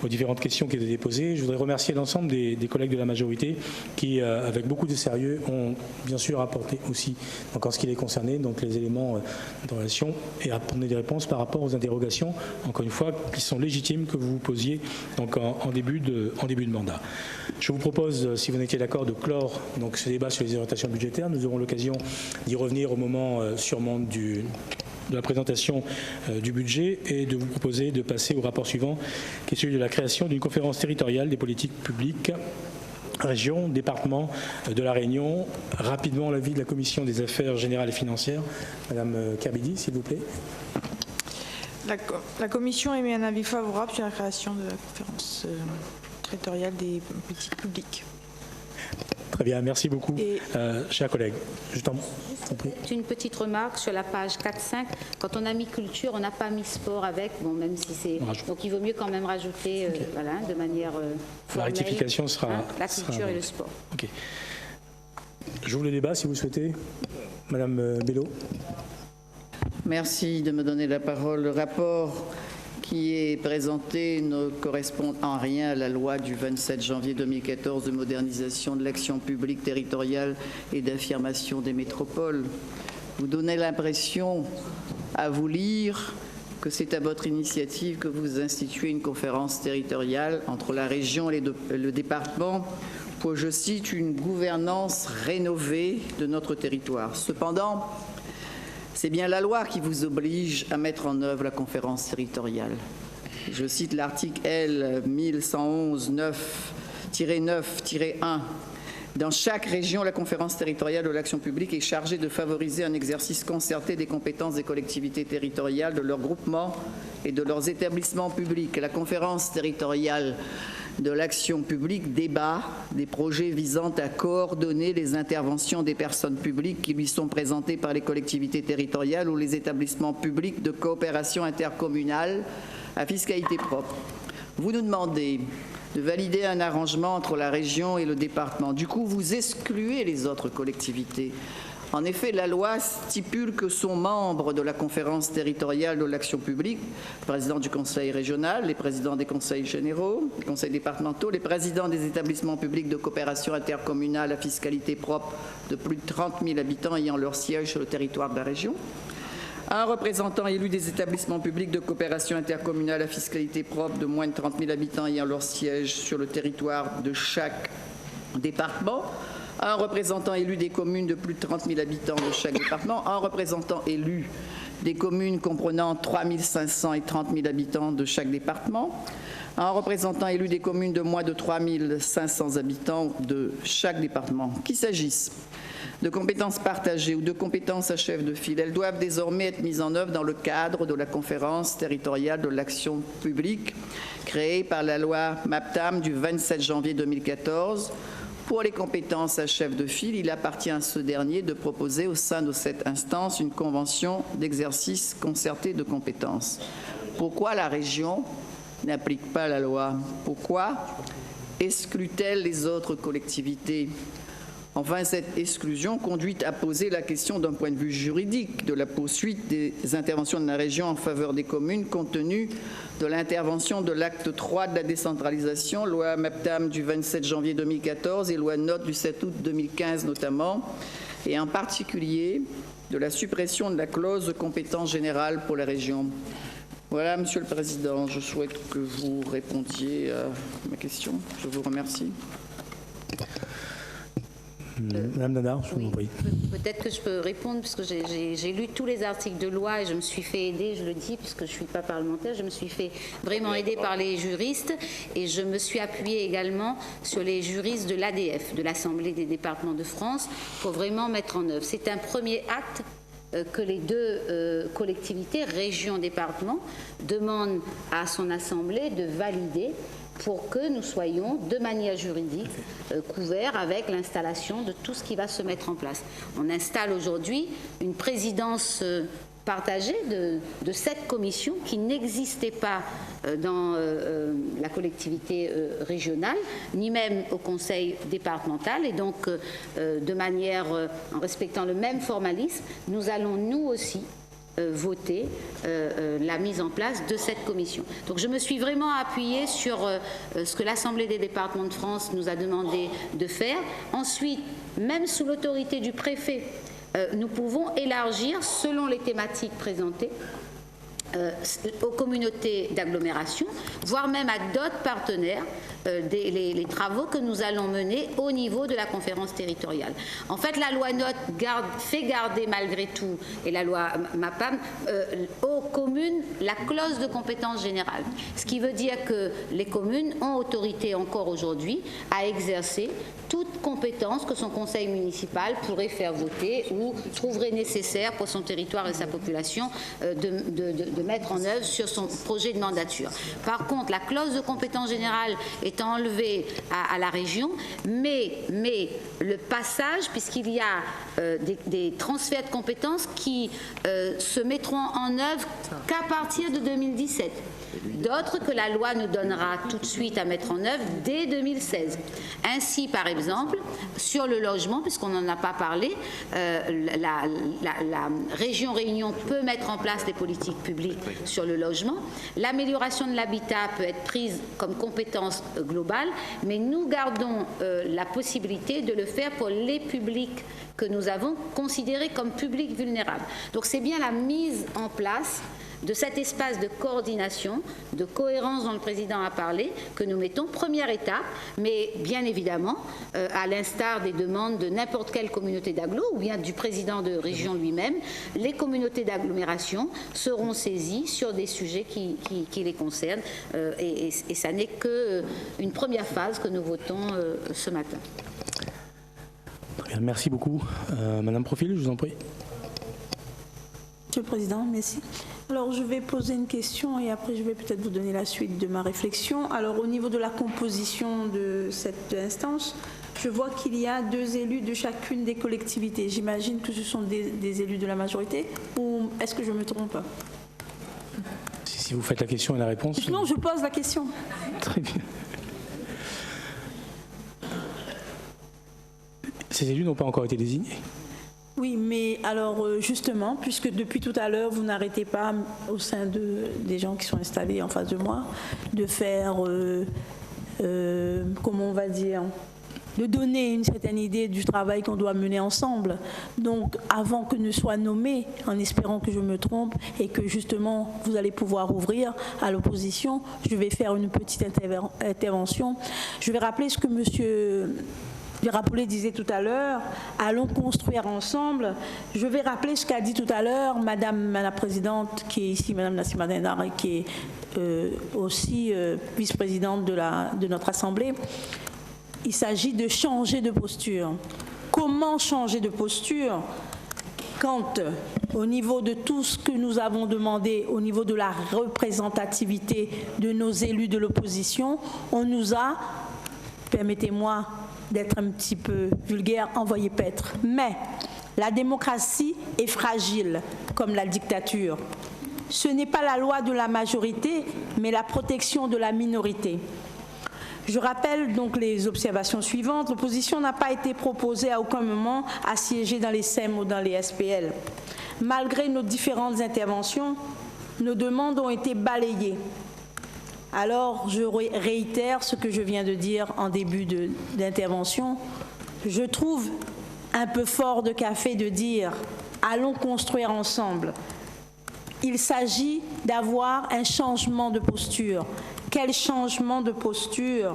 A: aux différentes questions qui étaient déposées. Je voudrais remercier l'ensemble des collègues de la majorité qui, avec beaucoup de sérieux, ont bien sûr apporté aussi, donc en ce qui les concernait, donc les éléments de relation et apporté des réponses par rapport aux interrogations, encore une fois, qui sont légitimes que vous vous posiez donc en début de mandat. Je vous propose, si vous n'étiez d'accord, de clore donc ce débat sur les orientations budgétaires. Nous aurons l'occasion d'y revenir au moment sûrement de la présentation du budget et de vous proposer de passer au rapport suivant, qui est celui de la création d'une conférence territoriale des politiques publiques, région, département de la Réunion. Rapidement, l'avis de la Commission des affaires générales et financières. Madame Kerbidi, s'il vous plaît.
F: La Commission émet un avis favorable sur la création de la conférence territoriale des politiques publiques.
A: Très bien, merci beaucoup, chers collègues.
E: Une petite remarque sur la page 4-5. Quand on a mis culture, on n'a pas mis sport avec, bon, même si c'est... Donc il vaut mieux quand même rajouter voilà, de manière formelle.
A: La rectification sera...
E: la culture et le sport.
A: Ok. J'ouvre le débat si vous souhaitez. Madame Bello.
C: Merci de me donner la parole. Le rapport qui est présenté ne correspond en rien à la loi du 27 janvier 2014 de modernisation de l'action publique territoriale et d'affirmation des métropoles. Vous donnez l'impression, à vous lire, que c'est à votre initiative que vous instituez une conférence territoriale entre la région et le département pour, je cite, une gouvernance rénovée de notre territoire. Cependant, c'est bien la loi qui vous oblige à mettre en œuvre la conférence territoriale. Je cite l'article L 1111-9-9-1. Dans chaque région, la conférence territoriale de l'action publique est chargée de favoriser un exercice concerté des compétences des collectivités territoriales, de leurs groupements et de leurs établissements publics. La conférence territoriale de l'action publique débat des projets visant à coordonner les interventions des personnes publiques qui lui sont présentées par les collectivités territoriales ou les établissements publics de coopération intercommunale à fiscalité propre. Vous nous demandez de valider un arrangement entre la région et le département. Du coup, vous excluez les autres collectivités. En effet, la loi stipule que sont membres de la conférence territoriale de l'action publique, le président du conseil régional, les présidents des conseils généraux, les conseils départementaux, les présidents des établissements publics de coopération intercommunale à fiscalité propre de plus de 30 000 habitants ayant leur siège sur le territoire de la région, un représentant élu des établissements publics de coopération intercommunale à fiscalité propre de moins de 30 000 habitants ayant leur siège sur le territoire de chaque département, un représentant élu des communes de plus de 30 000 habitants de chaque département, un représentant élu des communes comprenant 3 500 et 30 000 habitants de chaque département, un représentant élu des communes de moins de 3 500 habitants de chaque département. Qu'il s'agisse de compétences partagées ou de compétences à chef de file, elles doivent désormais être mises en œuvre dans le cadre de la conférence territoriale de l'action publique créée par la loi MAPTAM du 27 janvier 2014. Pour les compétences à chef de file, il appartient à ce dernier de proposer au sein de cette instance une convention d'exercice concerté de compétences. Pourquoi la région n'applique pas la loi? Pourquoi exclut-elle les autres collectivités? Enfin, cette exclusion conduit à poser la question d'un point de vue juridique de la poursuite des interventions de la région en faveur des communes compte tenu de l'intervention de l'acte 3 de la décentralisation, loi MAPTAM du 27 janvier 2014 et loi NOTE du 7 août 2015 notamment, et en particulier de la suppression de la clause de compétence générale pour la région. Voilà, Monsieur le Président, je souhaite que vous répondiez à ma question. Je vous remercie.
A: Madame Nadar, je vous en prie.
E: Peut-être que je peux répondre, puisque j'ai lu tous les articles de loi et je me suis fait aider, je le dis, puisque je ne suis pas parlementaire, je me suis fait vraiment aider par les juristes et je me suis appuyée également sur les juristes de l'ADF, de l'Assemblée des départements de France, pour vraiment mettre en œuvre. C'est un premier acte que les deux collectivités, région, département, demandent à son assemblée de valider pour que nous soyons de manière juridique couverts avec l'installation de tout ce qui va se mettre en place. On installe aujourd'hui une présidence partagée de cette commission qui n'existait pas dans la collectivité régionale, ni même au conseil départemental. Et donc, de manière, en respectant le même formalisme, nous allons nous aussi voter la mise en place de cette commission. Donc je me suis vraiment appuyée sur ce que l'Assemblée des départements de France nous a demandé de faire. Ensuite, même sous l'autorité du préfet, nous pouvons élargir, selon les thématiques présentées, aux communautés d'agglomération, voire même à d'autres partenaires, les travaux que nous allons mener au niveau de la conférence territoriale. En fait, la loi NOTRe fait garder malgré tout, et la loi MAPAM, aux communes la clause de compétence générale. Ce qui veut dire que les communes ont autorité encore aujourd'hui à exercer toute compétence que son conseil municipal pourrait faire voter ou trouverait nécessaire pour son territoire et sa population de mettre en œuvre sur son projet de mandature. Par contre, la clause de compétence générale est enlevée à la région, mais le passage, puisqu'il y a des transferts de compétences qui se mettront en œuvre qu'à partir de 2017. D'autres que la loi nous donnera tout de suite à mettre en œuvre dès 2016. Ainsi, par exemple, sur le logement, puisqu'on n'en a pas parlé, la région Réunion peut mettre en place des politiques publiques sur le logement. L'amélioration de l'habitat peut être prise comme compétence globale, mais nous gardons la possibilité de le faire pour les publics que nous avons considérés comme publics vulnérables. Donc c'est bien la mise en place de cet espace de coordination, de cohérence dont le président a parlé, que nous mettons première étape, mais bien évidemment, à l'instar des demandes de n'importe quelle communauté d'agglo ou bien du président de région lui-même, les communautés d'agglomération seront saisies sur des sujets qui les concernent et ça n'est qu'une première phase que nous votons ce matin.
A: Très bien, merci beaucoup. Madame Profil, je vous en prie.
D: Monsieur le Président, merci. Alors, je vais poser une question et après, je vais peut-être vous donner la suite de ma réflexion. Alors, au niveau de la composition de cette instance, je vois qu'il y a 2 élus de chacune des collectivités. J'imagine que ce sont des élus de la majorité ou est-ce que je me trompe?
A: Si vous faites la question et la réponse...
D: Non, je pose la question.
A: Très bien. Ces élus n'ont pas encore été désignés.
D: Oui, mais alors justement, puisque depuis tout à l'heure, vous n'arrêtez pas au sein des gens qui sont installés en face de moi, de faire, comment on va dire, de donner une certaine idée du travail qu'on doit mener ensemble. Donc, avant que ne soit nommé, en espérant que je me trompe et que justement vous allez pouvoir ouvrir à l'opposition, je vais faire une petite intervention. Je vais rappeler ce que monsieur Rappeler disait tout à l'heure, allons construire ensemble. Je vais rappeler ce qu'a dit tout à l'heure Madame la Présidente, qui est ici, Madame Nassima Dindar, et qui est aussi vice-présidente de notre Assemblée. Il s'agit de changer de posture. Comment changer de posture quand, au niveau de tout ce que nous avons demandé, au niveau de la représentativité de nos élus de l'opposition, on nous a, permettez-moi d'être un petit peu vulgaire, envoyé paître. Mais la démocratie est fragile, comme la dictature. Ce n'est pas la loi de la majorité, mais la protection de la minorité. Je rappelle donc les observations suivantes. L'opposition n'a pas été proposée à aucun moment à siéger dans les SEM ou dans les SPL. Malgré nos différentes interventions, nos demandes ont été balayées. Alors, je réitère ce que je viens de dire en début d'intervention. Je trouve un peu fort de café de dire « allons construire ensemble ». Il s'agit d'avoir un changement de posture. Quel changement de posture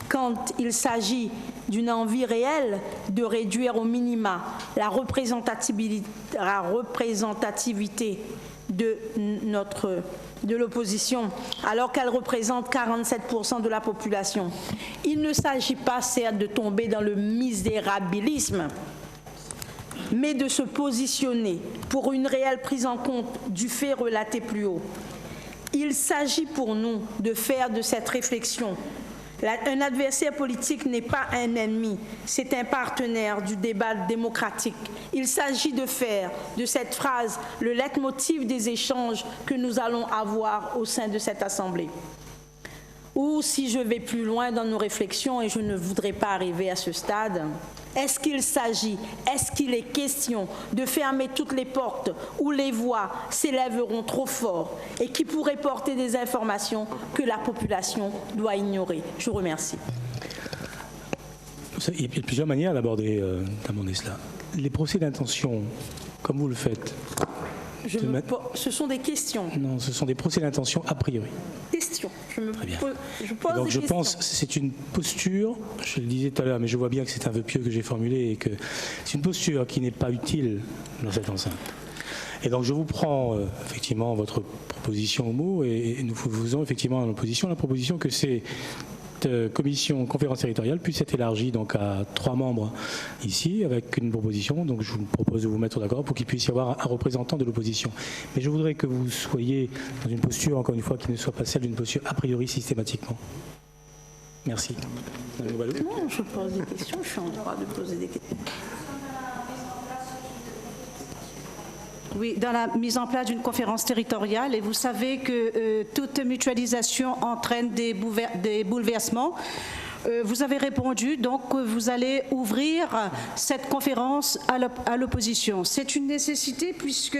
D: quand il s'agit d'une envie réelle de réduire au minima la représentativité de l'opposition, alors qu'elle représente 47% de la population. Il ne s'agit pas, certes, de tomber dans le misérabilisme, mais de se positionner pour une réelle prise en compte du fait relaté plus haut. Il s'agit pour nous de faire de cette réflexion. Un adversaire politique n'est pas un ennemi, c'est un partenaire du débat démocratique. Il s'agit de faire de cette phrase le leitmotiv des échanges que nous allons avoir au sein de cette Assemblée. Ou si je vais plus loin dans nos réflexions, et je ne voudrais pas arriver à ce stade, est-ce qu'il est question de fermer toutes les portes où les voix s'élèveront trop fort et qui pourraient porter des informations que la population doit ignorer? Je vous remercie.
A: Il y a plusieurs manières d'aborder cela. Les procès d'intention, comme vous le faites.
D: Ce sont des questions.
A: Non, ce sont des procès d'intention a priori.
D: Questions.
A: Très bien.
D: Je pose
A: donc
D: des
A: je
D: questions.
A: pense que c'est une posture, je le disais tout à l'heure, mais je vois bien que c'est un vœu pieux que j'ai formulé et que c'est une posture qui n'est pas utile dans cette enceinte. Et donc je vous prends effectivement votre proposition au mot et nous faisons effectivement en opposition la proposition que c'est commission conférence territoriale puisse être élargie donc à 3 membres ici avec une proposition. Donc je vous propose de vous mettre d'accord pour qu'il puisse y avoir un représentant de l'opposition. Mais je voudrais que vous soyez dans une posture, encore une fois, qui ne soit pas celle d'une posture a priori systématiquement. Merci.
D: Non, je pose des questions, je suis en droit de poser des questions.
G: Oui, dans la mise en place d'une conférence territoriale, et vous savez que toute mutualisation entraîne des bouleversements. Vous avez répondu, donc vous allez ouvrir cette conférence à l'opposition. C'est une nécessité puisque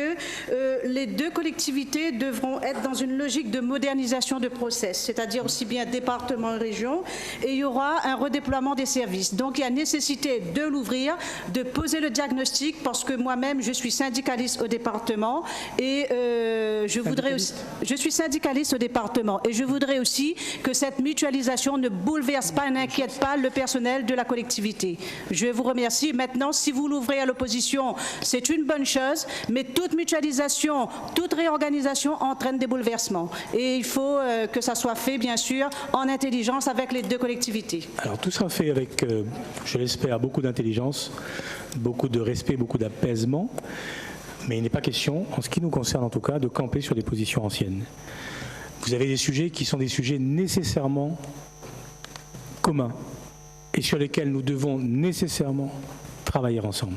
G: les deux collectivités devront être dans une logique de modernisation de process, c'est-à-dire aussi bien département et région, et il y aura un redéploiement des services. Donc il y a nécessité de l'ouvrir, de poser le diagnostic, parce que moi-même je suis syndicaliste au département et je suis syndicaliste au département et je voudrais aussi que cette mutualisation ne bouleverse pas, n'inquiète pas le personnel de la collectivité. Je vous remercie. Maintenant, si vous l'ouvrez à l'opposition, c'est une bonne chose, mais toute mutualisation, toute réorganisation entraîne des bouleversements. Et il faut que ça soit fait, bien sûr, en intelligence avec les deux collectivités.
A: Alors tout sera fait avec, je l'espère, beaucoup d'intelligence, beaucoup de respect, beaucoup d'apaisement, mais il n'est pas question, en ce qui nous concerne en tout cas, de camper sur des positions anciennes. Vous avez des sujets qui sont des sujets nécessairement communs et sur lesquels nous devons nécessairement travailler ensemble.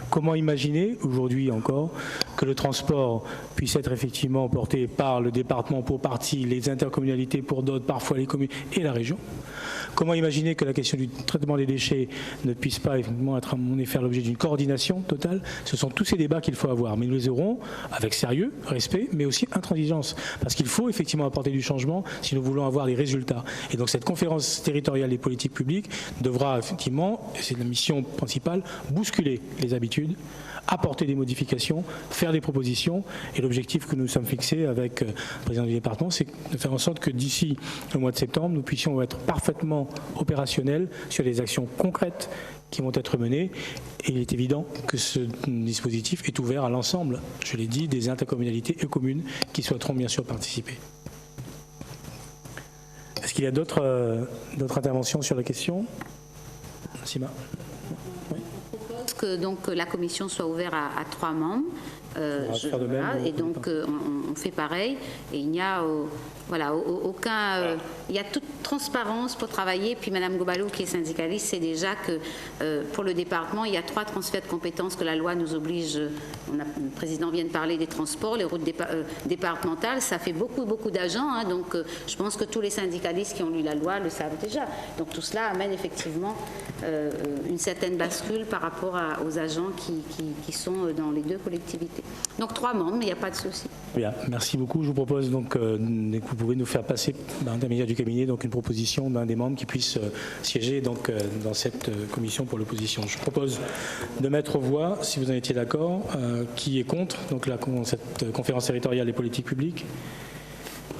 A: Comment imaginer, aujourd'hui encore, que le transport puisse être effectivement porté par le département pour partie, les intercommunalités pour d'autres, parfois les communes et la région? Comment imaginer que la question du traitement des déchets ne puisse pas effectivement être, faire l'objet d'une coordination totale? Ce sont tous ces débats qu'il faut avoir, mais nous les aurons avec sérieux, respect, mais aussi intransigeance, parce qu'il faut effectivement apporter du changement si nous voulons avoir des résultats. Et donc cette conférence territoriale des politiques publiques devra effectivement, et c'est la mission principale, bousculer les habitudes, apporter des modifications, faire des propositions. Et l'objectif que nous sommes fixés avec le président du département, c'est de faire en sorte que d'ici le mois de septembre, nous puissions être parfaitement opérationnels sur des actions concrètes qui vont être menées. Et il est évident que ce dispositif est ouvert à l'ensemble, je l'ai dit, des intercommunalités et communes qui souhaiteront bien sûr participer. Est-ce qu'il y a d'autres interventions sur la question? Sima.
E: Que donc la commission soit ouverte à 3 membres. Et donc on fait pareil. Et il n'y a aucun... il y a toute transparence pour travailler. Puis Mme Gobalou, qui est syndicaliste, sait déjà que pour le département, il y a 3 transferts de compétences que la loi nous oblige. Le président vient de parler des transports, les routes départementales. Ça fait beaucoup d'agents. Hein, donc je pense que tous les syndicalistes qui ont lu la loi le savent déjà. Donc tout cela amène effectivement une certaine bascule par rapport aux agents qui sont dans les deux collectivités. Donc 3 membres, mais il n'y a pas de souci.
A: Bien, merci beaucoup. Je vous propose donc que vous pouvez nous faire passer par l'intermédiaire du cabinet donc une proposition d'un des membres qui puisse siéger donc dans cette commission pour l'opposition. Je propose de mettre aux voix, si vous en étiez d'accord, qui est contre donc cette conférence territoriale des politiques publiques,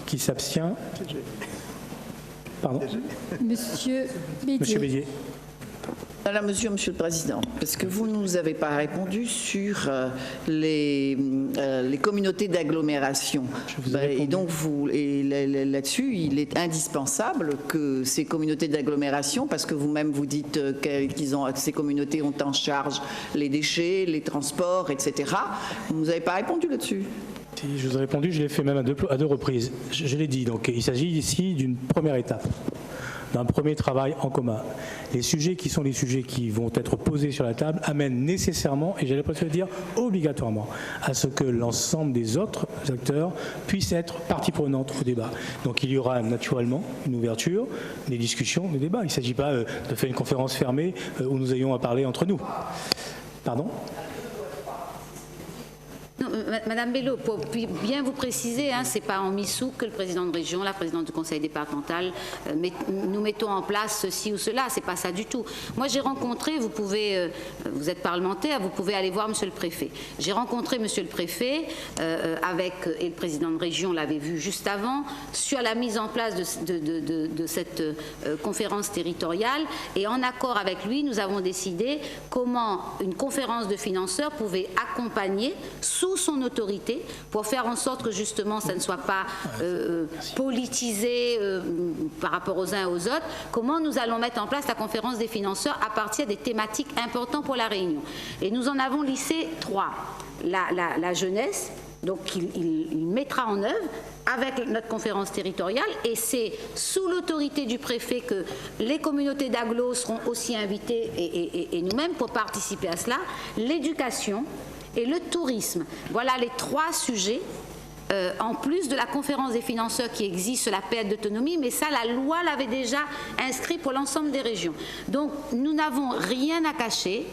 A: qui s'abstient. Pardon.
H: Monsieur Bédier.
A: Monsieur Bédier.
C: Dans la mesure, Monsieur le Président, parce que vous ne nous avez pas répondu sur les communautés d'agglomération. Et donc, là-dessus, il est indispensable que ces communautés d'agglomération, parce que vous-même vous dites que ces communautés ont en charge les déchets, les transports, etc. Vous ne nous avez pas répondu là-dessus.
A: Si, je vous ai répondu, je l'ai fait même à deux reprises. Je l'ai dit, donc il s'agit ici d'une première étape, d'un premier travail en commun. Les sujets qui sont les sujets qui vont être posés sur la table amènent nécessairement, et j'allais presque dire obligatoirement, à ce que l'ensemble des autres acteurs puissent être partie prenante au débat. Donc il y aura naturellement une ouverture, des discussions, des débats. Il ne s'agit pas de faire une conférence fermée où nous ayons à parler entre nous. Pardon ?
E: Non, Madame Bello, pour bien vous préciser, ce n'est pas en Missou que le président de région, la présidente du conseil départemental, nous mettons en place ceci ou cela. Ce n'est pas ça du tout. Moi, j'ai rencontré, vous êtes parlementaire, vous pouvez aller voir monsieur le préfet. J'ai rencontré monsieur le préfet et le président de région l'avait vu juste avant, sur la mise en place de cette conférence territoriale. Et en accord avec lui, nous avons décidé comment une conférence de financeurs pouvait accompagner sous son autorité pour faire en sorte que justement ça ne soit pas politisé par rapport aux uns et aux autres, comment nous allons mettre en place la conférence des financeurs à partir des thématiques importantes pour la Réunion. Et nous en avons lissé 3. La jeunesse, donc il mettra en œuvre avec notre conférence territoriale, et c'est sous l'autorité du préfet que les communautés d'agglos seront aussi invitées et nous-mêmes pour participer à cela, l'éducation et le tourisme. Voilà les 3 sujets, en plus de la conférence des financeurs qui existe sur la perte d'autonomie, mais ça, la loi l'avait déjà inscrit pour l'ensemble des régions. Donc, nous n'avons rien à cacher.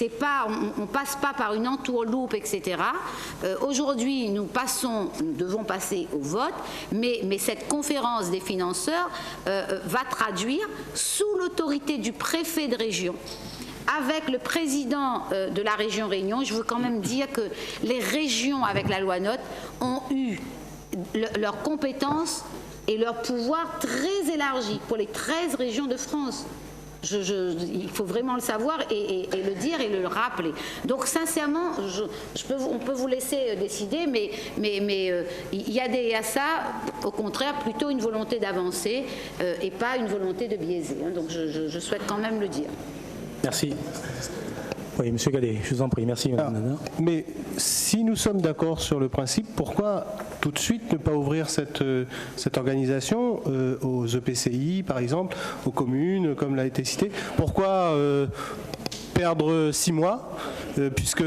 E: On ne passe pas par une entourloupe, etc. Aujourd'hui, nous devons passer au vote, mais cette conférence des financeurs va traduire, sous l'autorité du préfet de région, avec le président de la région Réunion. Je veux quand même dire que les régions, avec la loi NOTE, ont eu leurs compétences et leur pouvoir très élargis pour les 13 régions de France. Il faut vraiment le savoir et le dire et le rappeler. Donc sincèrement, on peut vous laisser décider, mais il y a ça, au contraire, plutôt une volonté d'avancer et pas une volonté de biaiser. Donc je souhaite quand même le dire.
A: Merci. Oui, monsieur Gadet, je vous en prie. Merci, madame Nana.
H: Mais si nous sommes d'accord sur le principe, pourquoi tout de suite ne pas ouvrir cette organisation aux EPCI, par exemple, aux communes, comme l'a été cité? Pourquoi perdre 6 mois, puisque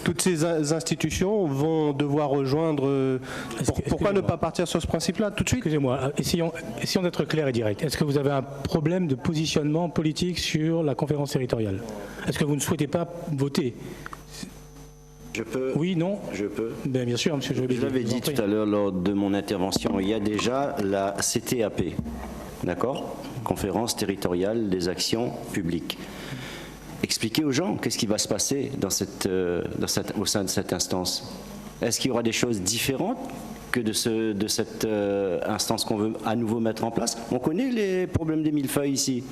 H: toutes ces institutions vont devoir rejoindre... Pourquoi ne pas partir sur ce principe-là tout de suite?
A: Excusez-moi, essayons d'être clairs et directs. Est-ce que vous avez un problème de positionnement politique sur la conférence territoriale? Est-ce que vous ne souhaitez pas voter?
I: Je peux.
A: Oui, non?
I: Je peux.
A: Bien sûr, monsieur Jobédier.
I: Je l'avais dit tout à l'heure lors de mon intervention, il y a déjà la CTAP, d'accord? Conférence territoriale des actions publiques. Expliquez aux gens qu'est-ce qui va se passer au sein de cette instance. Est-ce qu'il y aura des choses différentes que de cette instance qu'on veut à nouveau mettre en place? On connaît les problèmes des millefeuilles ici.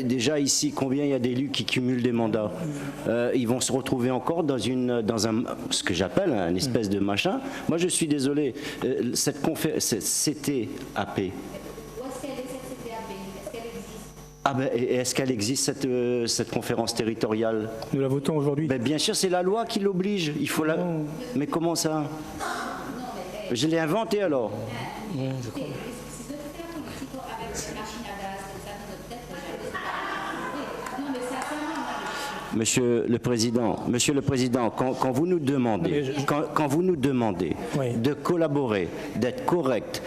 I: Déjà ici, combien il y a d'élus qui cumulent des mandats? Ils vont se retrouver encore dans ce que j'appelle un espèce de machin. Moi, je suis désolé. Cette CTAP. Est-ce qu'elle existe cette conférence territoriale?
A: Nous la votons aujourd'hui.
I: Bien sûr, c'est la loi qui l'oblige. Il faut Mais comment ça? Je l'ai inventé alors. Monsieur le Président, quand vous nous demandez,
A: Oui.
I: de collaborer, d'être correct,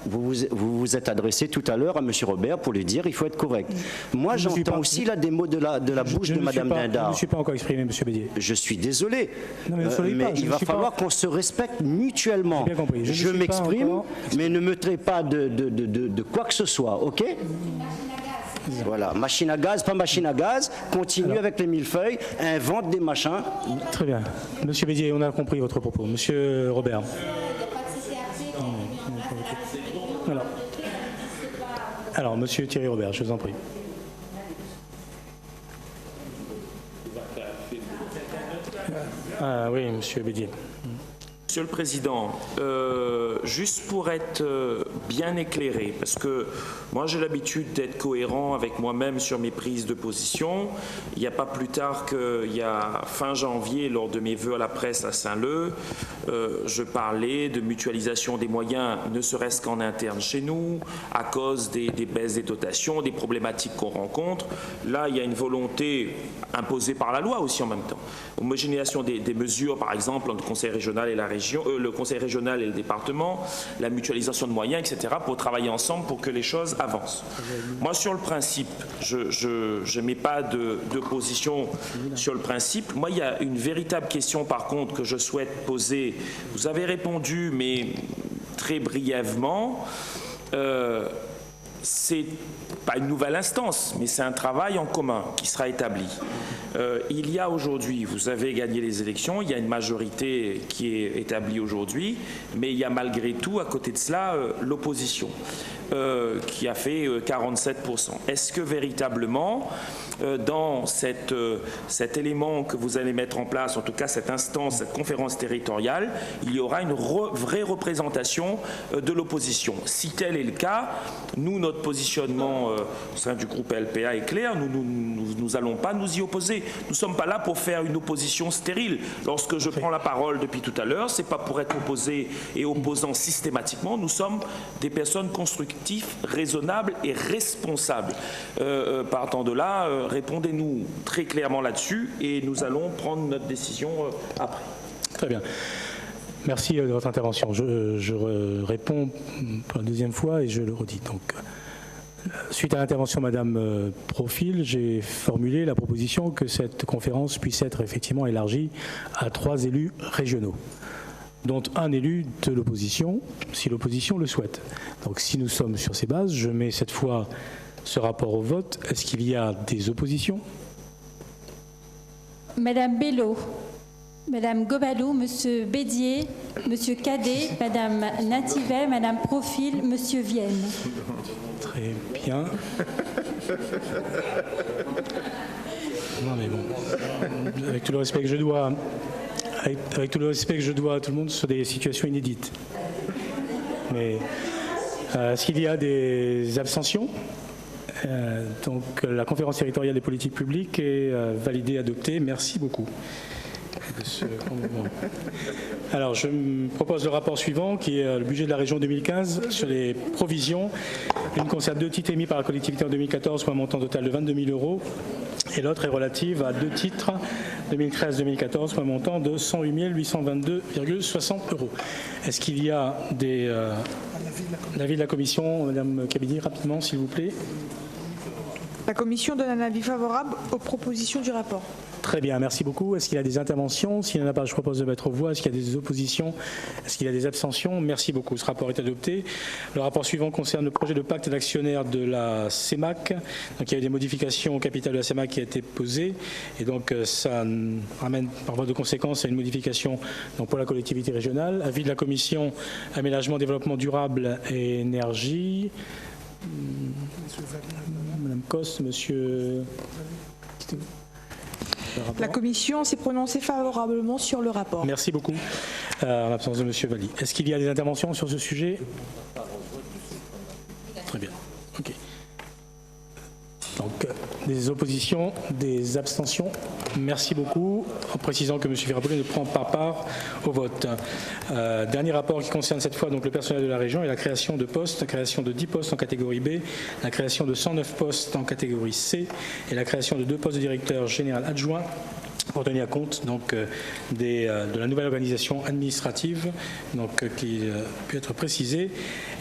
I: vous vous êtes adressé tout à l'heure à M. Robert pour lui dire il faut être correct. Moi, j'entends aussi là des mots de la bouche de Mme Dindar.
A: Je ne me suis pas encore exprimé, M. Bédier.
I: Je suis désolé,
A: non, mais
I: il va falloir qu'on se respecte mutuellement.
A: Bien compris.
I: Je m'exprime, mais ne me traitez pas de quoi que ce soit, ok? Voilà, machine à gaz, pas machine à gaz, continue avec les millefeuilles, invente des machins.
A: Très bien. Monsieur Bédier, on a compris votre propos. Monsieur Robert. Alors, monsieur Thierry Robert, je vous en prie. Oui, Monsieur Bédier.
J: Monsieur le Président, juste pour être bien éclairé, parce que moi j'ai l'habitude d'être cohérent avec moi-même sur mes prises de position. Il n'y a pas plus tard qu'il y a fin janvier, lors de mes vœux à la presse à Saint-Leu, je parlais de mutualisation des moyens, ne serait-ce qu'en interne chez nous, à cause des baisses des dotations, des problématiques qu'on rencontre. Là, il y a une volonté imposée par la loi aussi en même temps. Homogénéisation des mesures, par exemple, entre le Conseil régional et la région, le Conseil régional et le département, la mutualisation de moyens, etc., pour travailler ensemble pour que les choses avancent. Moi, sur le principe, je n'ai pas de position sur le principe. Moi, il y a une véritable question, par contre, que je souhaite poser. Vous avez répondu, mais très brièvement. C'est pas une nouvelle instance, mais c'est un travail en commun qui sera établi. Il y a aujourd'hui, vous avez gagné les élections, il y a une majorité qui est établie aujourd'hui, mais il y a malgré tout, à côté de cela, l'opposition, qui a fait 47%. Est-ce que véritablement, dans cet élément que vous allez mettre en place, en tout cas cette instance, cette conférence territoriale, il y aura une vraie représentation de l'opposition? Si tel est le cas, nous, notre positionnement au sein du groupe LPA est clair, nous n'allons pas nous y opposer. Nous ne sommes pas là pour faire une opposition stérile. Lorsque je prends la parole depuis tout à l'heure, ce n'est pas pour être opposé et opposant systématiquement. Nous sommes des personnes constructives, raisonnables et responsables. Partant de là, répondez-nous très clairement là-dessus et nous allons prendre notre décision après.
A: Très bien. Merci de votre intervention. Je réponds pour la deuxième fois et je le redis. Donc, suite à l'intervention de Madame Profil, j'ai formulé la proposition que cette conférence puisse être effectivement élargie à 3 élus régionaux, dont un élu de l'opposition, si l'opposition le souhaite. Donc si nous sommes sur ces bases, je mets cette fois ce rapport au vote. Est-ce qu'il y a des oppositions?
K: Madame Bello, Madame Gobalou, Monsieur Bédier, Monsieur Cadet, Madame Nativet, Madame Profil, Monsieur Vienne.
A: Très bien. Non mais bon, avec tout le respect que je dois, avec tout le respect que je dois à tout le monde, ce sont des situations inédites. Mais est-ce qu'il y a des abstentions? Donc la conférence territoriale des politiques publiques est validée, adoptée. Merci beaucoup. Alors je me propose le rapport suivant qui est le budget de la région 2015 sur les provisions. L'une concerne 2 titres émis par la collectivité en 2014 pour un montant total de 22 000 euros et l'autre est relative à 2 titres 2013-2014 pour un montant de 108 822,60 euros. Est-ce qu'il y a l'avis de la commission? Madame Kabidi, rapidement s'il vous plaît.
F: La commission donne un avis favorable aux propositions du rapport.
A: Très bien, merci beaucoup. Est-ce qu'il y a des interventions? S'il n'y en a pas, je propose de mettre aux voix. Est-ce qu'il y a des oppositions? Est-ce qu'il y a des abstentions? Merci beaucoup. Ce rapport est adopté. Le rapport suivant concerne le projet de pacte d'actionnaires de la CEMAC. Donc, il y a eu des modifications au capital de la CEMAC qui a été posé. Et donc, ça amène par voie de conséquence à une modification donc, pour la collectivité régionale. Avis de la commission aménagement, développement durable et énergie. Madame Coste, monsieur...
F: La commission s'est prononcée favorablement sur le rapport.
A: Merci beaucoup. En l'absence de monsieur Valli. Est-ce qu'il y a des interventions sur ce sujet? Très bien. OK. Donc, des oppositions, des abstentions. Merci beaucoup. En précisant que M. Virapoli ne prend pas part au vote. Dernier rapport qui concerne cette fois donc, le personnel de la région et la création de postes, la création de 10 postes en catégorie B, la création de 109 postes en catégorie C et la création de 2 postes de directeur général adjoint pour tenir compte donc, de la nouvelle organisation administrative donc, qui peut être précisée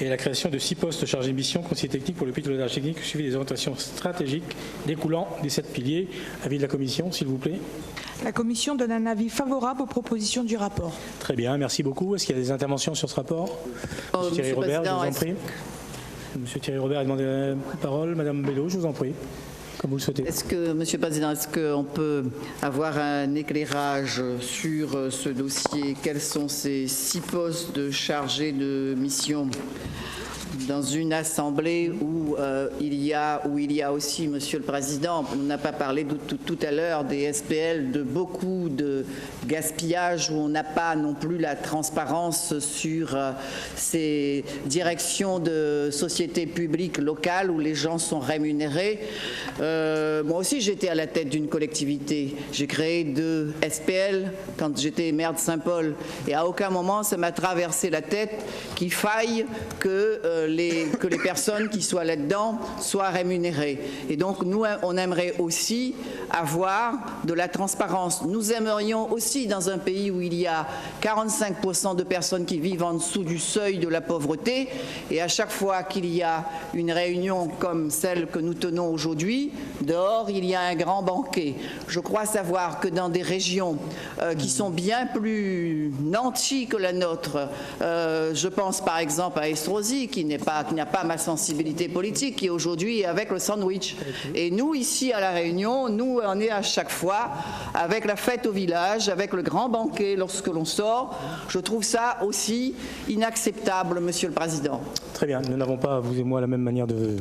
A: et la création de 6 postes chargés de mission, conseiller technique pour le pilotage technique suivi des orientations stratégiques découlant des 7 piliers. Avis de la commission, s'il vous plaît.
F: La commission donne un avis favorable aux propositions du rapport.
A: Très bien, merci beaucoup. Est-ce qu'il y a des interventions sur ce rapport? Monsieur Thierry Robert, je vous en prie. Monsieur Thierry Robert a demandé la parole. Madame Bello, je vous en prie. comme vous le souhaitez.
C: Monsieur le Président, est-ce qu'on peut avoir un éclairage sur ce dossier? Quels sont ces 6 postes de chargés de mission dans une assemblée où il y a aussi, Monsieur le Président, on n'a pas parlé tout à l'heure des SPL, de beaucoup de gaspillage, où on n'a pas non plus la transparence sur ces directions de sociétés publiques locales où les gens sont rémunérés. Moi aussi, j'étais à la tête d'une collectivité. J'ai créé 2 SPL quand j'étais maire de Saint-Paul. Et à aucun moment, ça m'a traversé la tête qu'il faille que les personnes qui soient là-dedans soient rémunérées. Et donc, nous, on aimerait aussi avoir de la transparence. Nous aimerions aussi, dans un pays où il y a 45% de personnes qui vivent en dessous du seuil de la pauvreté, et à chaque fois qu'il y a une réunion comme celle que nous tenons aujourd'hui, dehors, il y a un grand banquet. Je crois savoir que dans des régions qui sont bien plus nanties que la nôtre, je pense par exemple à Estrosi, qui n'a pas ma sensibilité politique, qui aujourd'hui est avec le sandwich. Et nous, ici à La Réunion, nous, on est à chaque fois avec la fête au village, avec le grand banquet lorsque l'on sort. Je trouve ça aussi inacceptable, Monsieur le Président.
A: Très bien. Nous n'avons pas, vous et moi, la même manière de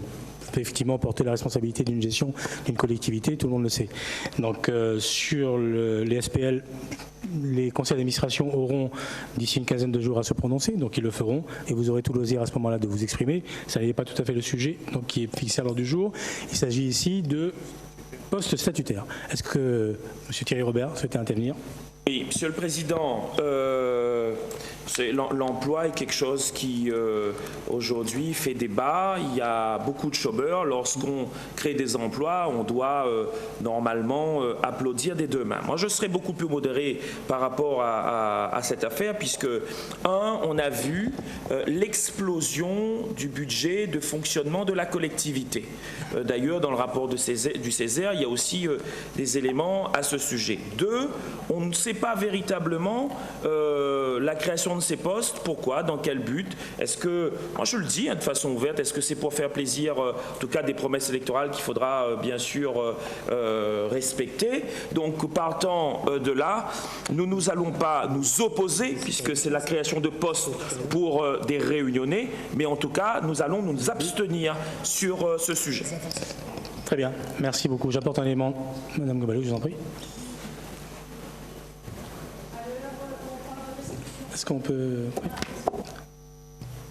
A: effectivement porter la responsabilité d'une gestion d'une collectivité, tout le monde le sait. Donc sur les SPL, les conseils d'administration auront d'ici une quinzaine de jours à se prononcer, donc ils le feront, et vous aurez tout loisir à ce moment-là de vous exprimer. Ça n'est pas tout à fait le sujet donc, qui est fixé à l'ordre du jour. Il s'agit ici de postes statutaires. Est-ce que M. Thierry Robert souhaitait intervenir?
J: Oui, Monsieur le Président, l'emploi est quelque chose qui aujourd'hui fait débat. Il y a beaucoup de chômeurs. Lorsqu'on crée des emplois, on doit normalement applaudir des 2 mains. Moi, je serais beaucoup plus modéré par rapport à cette affaire, puisque, on a vu l'explosion du budget de fonctionnement de la collectivité. D'ailleurs, dans le rapport du Césaire, il y a aussi des éléments à ce sujet. 2, on ne sait pas véritablement la création de ces postes. Pourquoi? Dans quel but? Est-ce que, moi je le dis de façon ouverte, est-ce que c'est pour faire plaisir, en tout cas des promesses électorales qu'il faudra bien sûr respecter? Donc partant de là, nous allons pas nous opposer, puisque c'est la création de postes pour des réunionnais, mais en tout cas nous allons nous abstenir sur ce sujet.
A: Très bien, merci beaucoup. J'apporte un élément. Madame Gobalou, je vous en prie. Est-ce qu'on peut...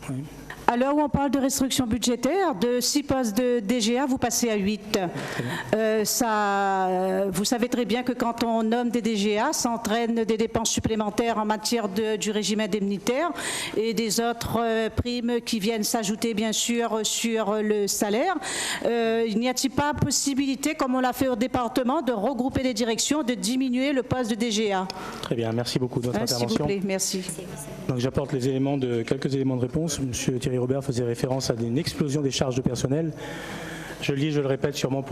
A: Oui.
G: À l'heure où on parle de restriction budgétaire, de 6 postes de DGA, vous passez à 8. Vous savez très bien que quand on nomme des DGA, ça entraîne des dépenses supplémentaires en matière du régime indemnitaire et des autres primes qui viennent s'ajouter bien sûr sur le salaire. N'y a-t-il pas possibilité, comme on l'a fait au département, de regrouper les directions, de diminuer le poste de DGA?
A: Très bien, merci beaucoup de votre intervention.
G: S'il vous plaît, merci.
A: Donc j'apporte quelques éléments de réponse. Monsieur Thierry Robert faisait référence à une explosion des charges de personnel. Je le dis, je le répète sûrement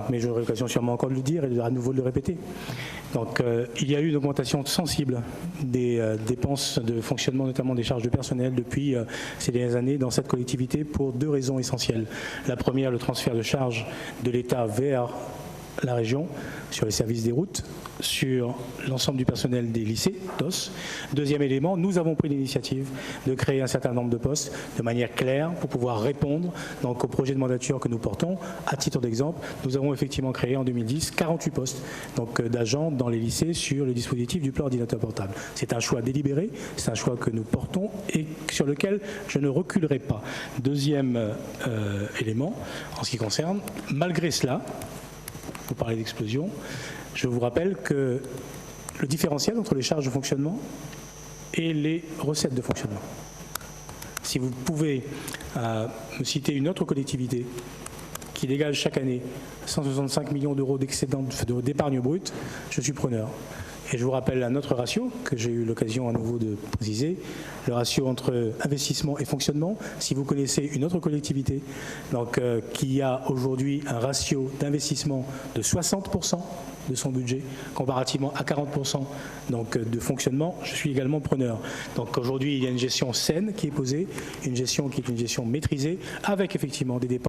A: mais j'aurai l'occasion sûrement encore de le dire et à nouveau de le répéter. Donc il y a eu une augmentation sensible des dépenses de fonctionnement, notamment des charges de personnel depuis ces dernières années dans cette collectivité pour 2 raisons essentielles. La première, le transfert de charges de l'État vers la région sur les services des routes, sur l'ensemble du personnel des lycées, TOS. Deuxième élément, nous avons pris l'initiative de créer un certain nombre de postes de manière claire pour pouvoir répondre donc, au projet de mandature que nous portons. À titre d'exemple, nous avons effectivement créé en 2010 48 postes d'agents dans les lycées sur le dispositif du plan ordinateur portable. C'est un choix délibéré, c'est un choix que nous portons et sur lequel je ne reculerai pas. Deuxième élément, en ce qui concerne, malgré cela, vous parlez d'explosion, je vous rappelle que le différentiel entre les charges de fonctionnement et les recettes de fonctionnement. Si vous pouvez me citer une autre collectivité qui dégage chaque année 165 millions d'euros d'excédent d'épargne brute, je suis preneur. Et je vous rappelle un autre ratio que j'ai eu l'occasion à nouveau de préciser, le ratio entre investissement et fonctionnement. Si vous connaissez une autre collectivité qui a aujourd'hui un ratio d'investissement de 60% de son budget, comparativement à 40% de fonctionnement, je suis également preneur. Donc aujourd'hui, il y a une gestion saine qui est posée, une gestion qui est une gestion maîtrisée, avec effectivement des dépenses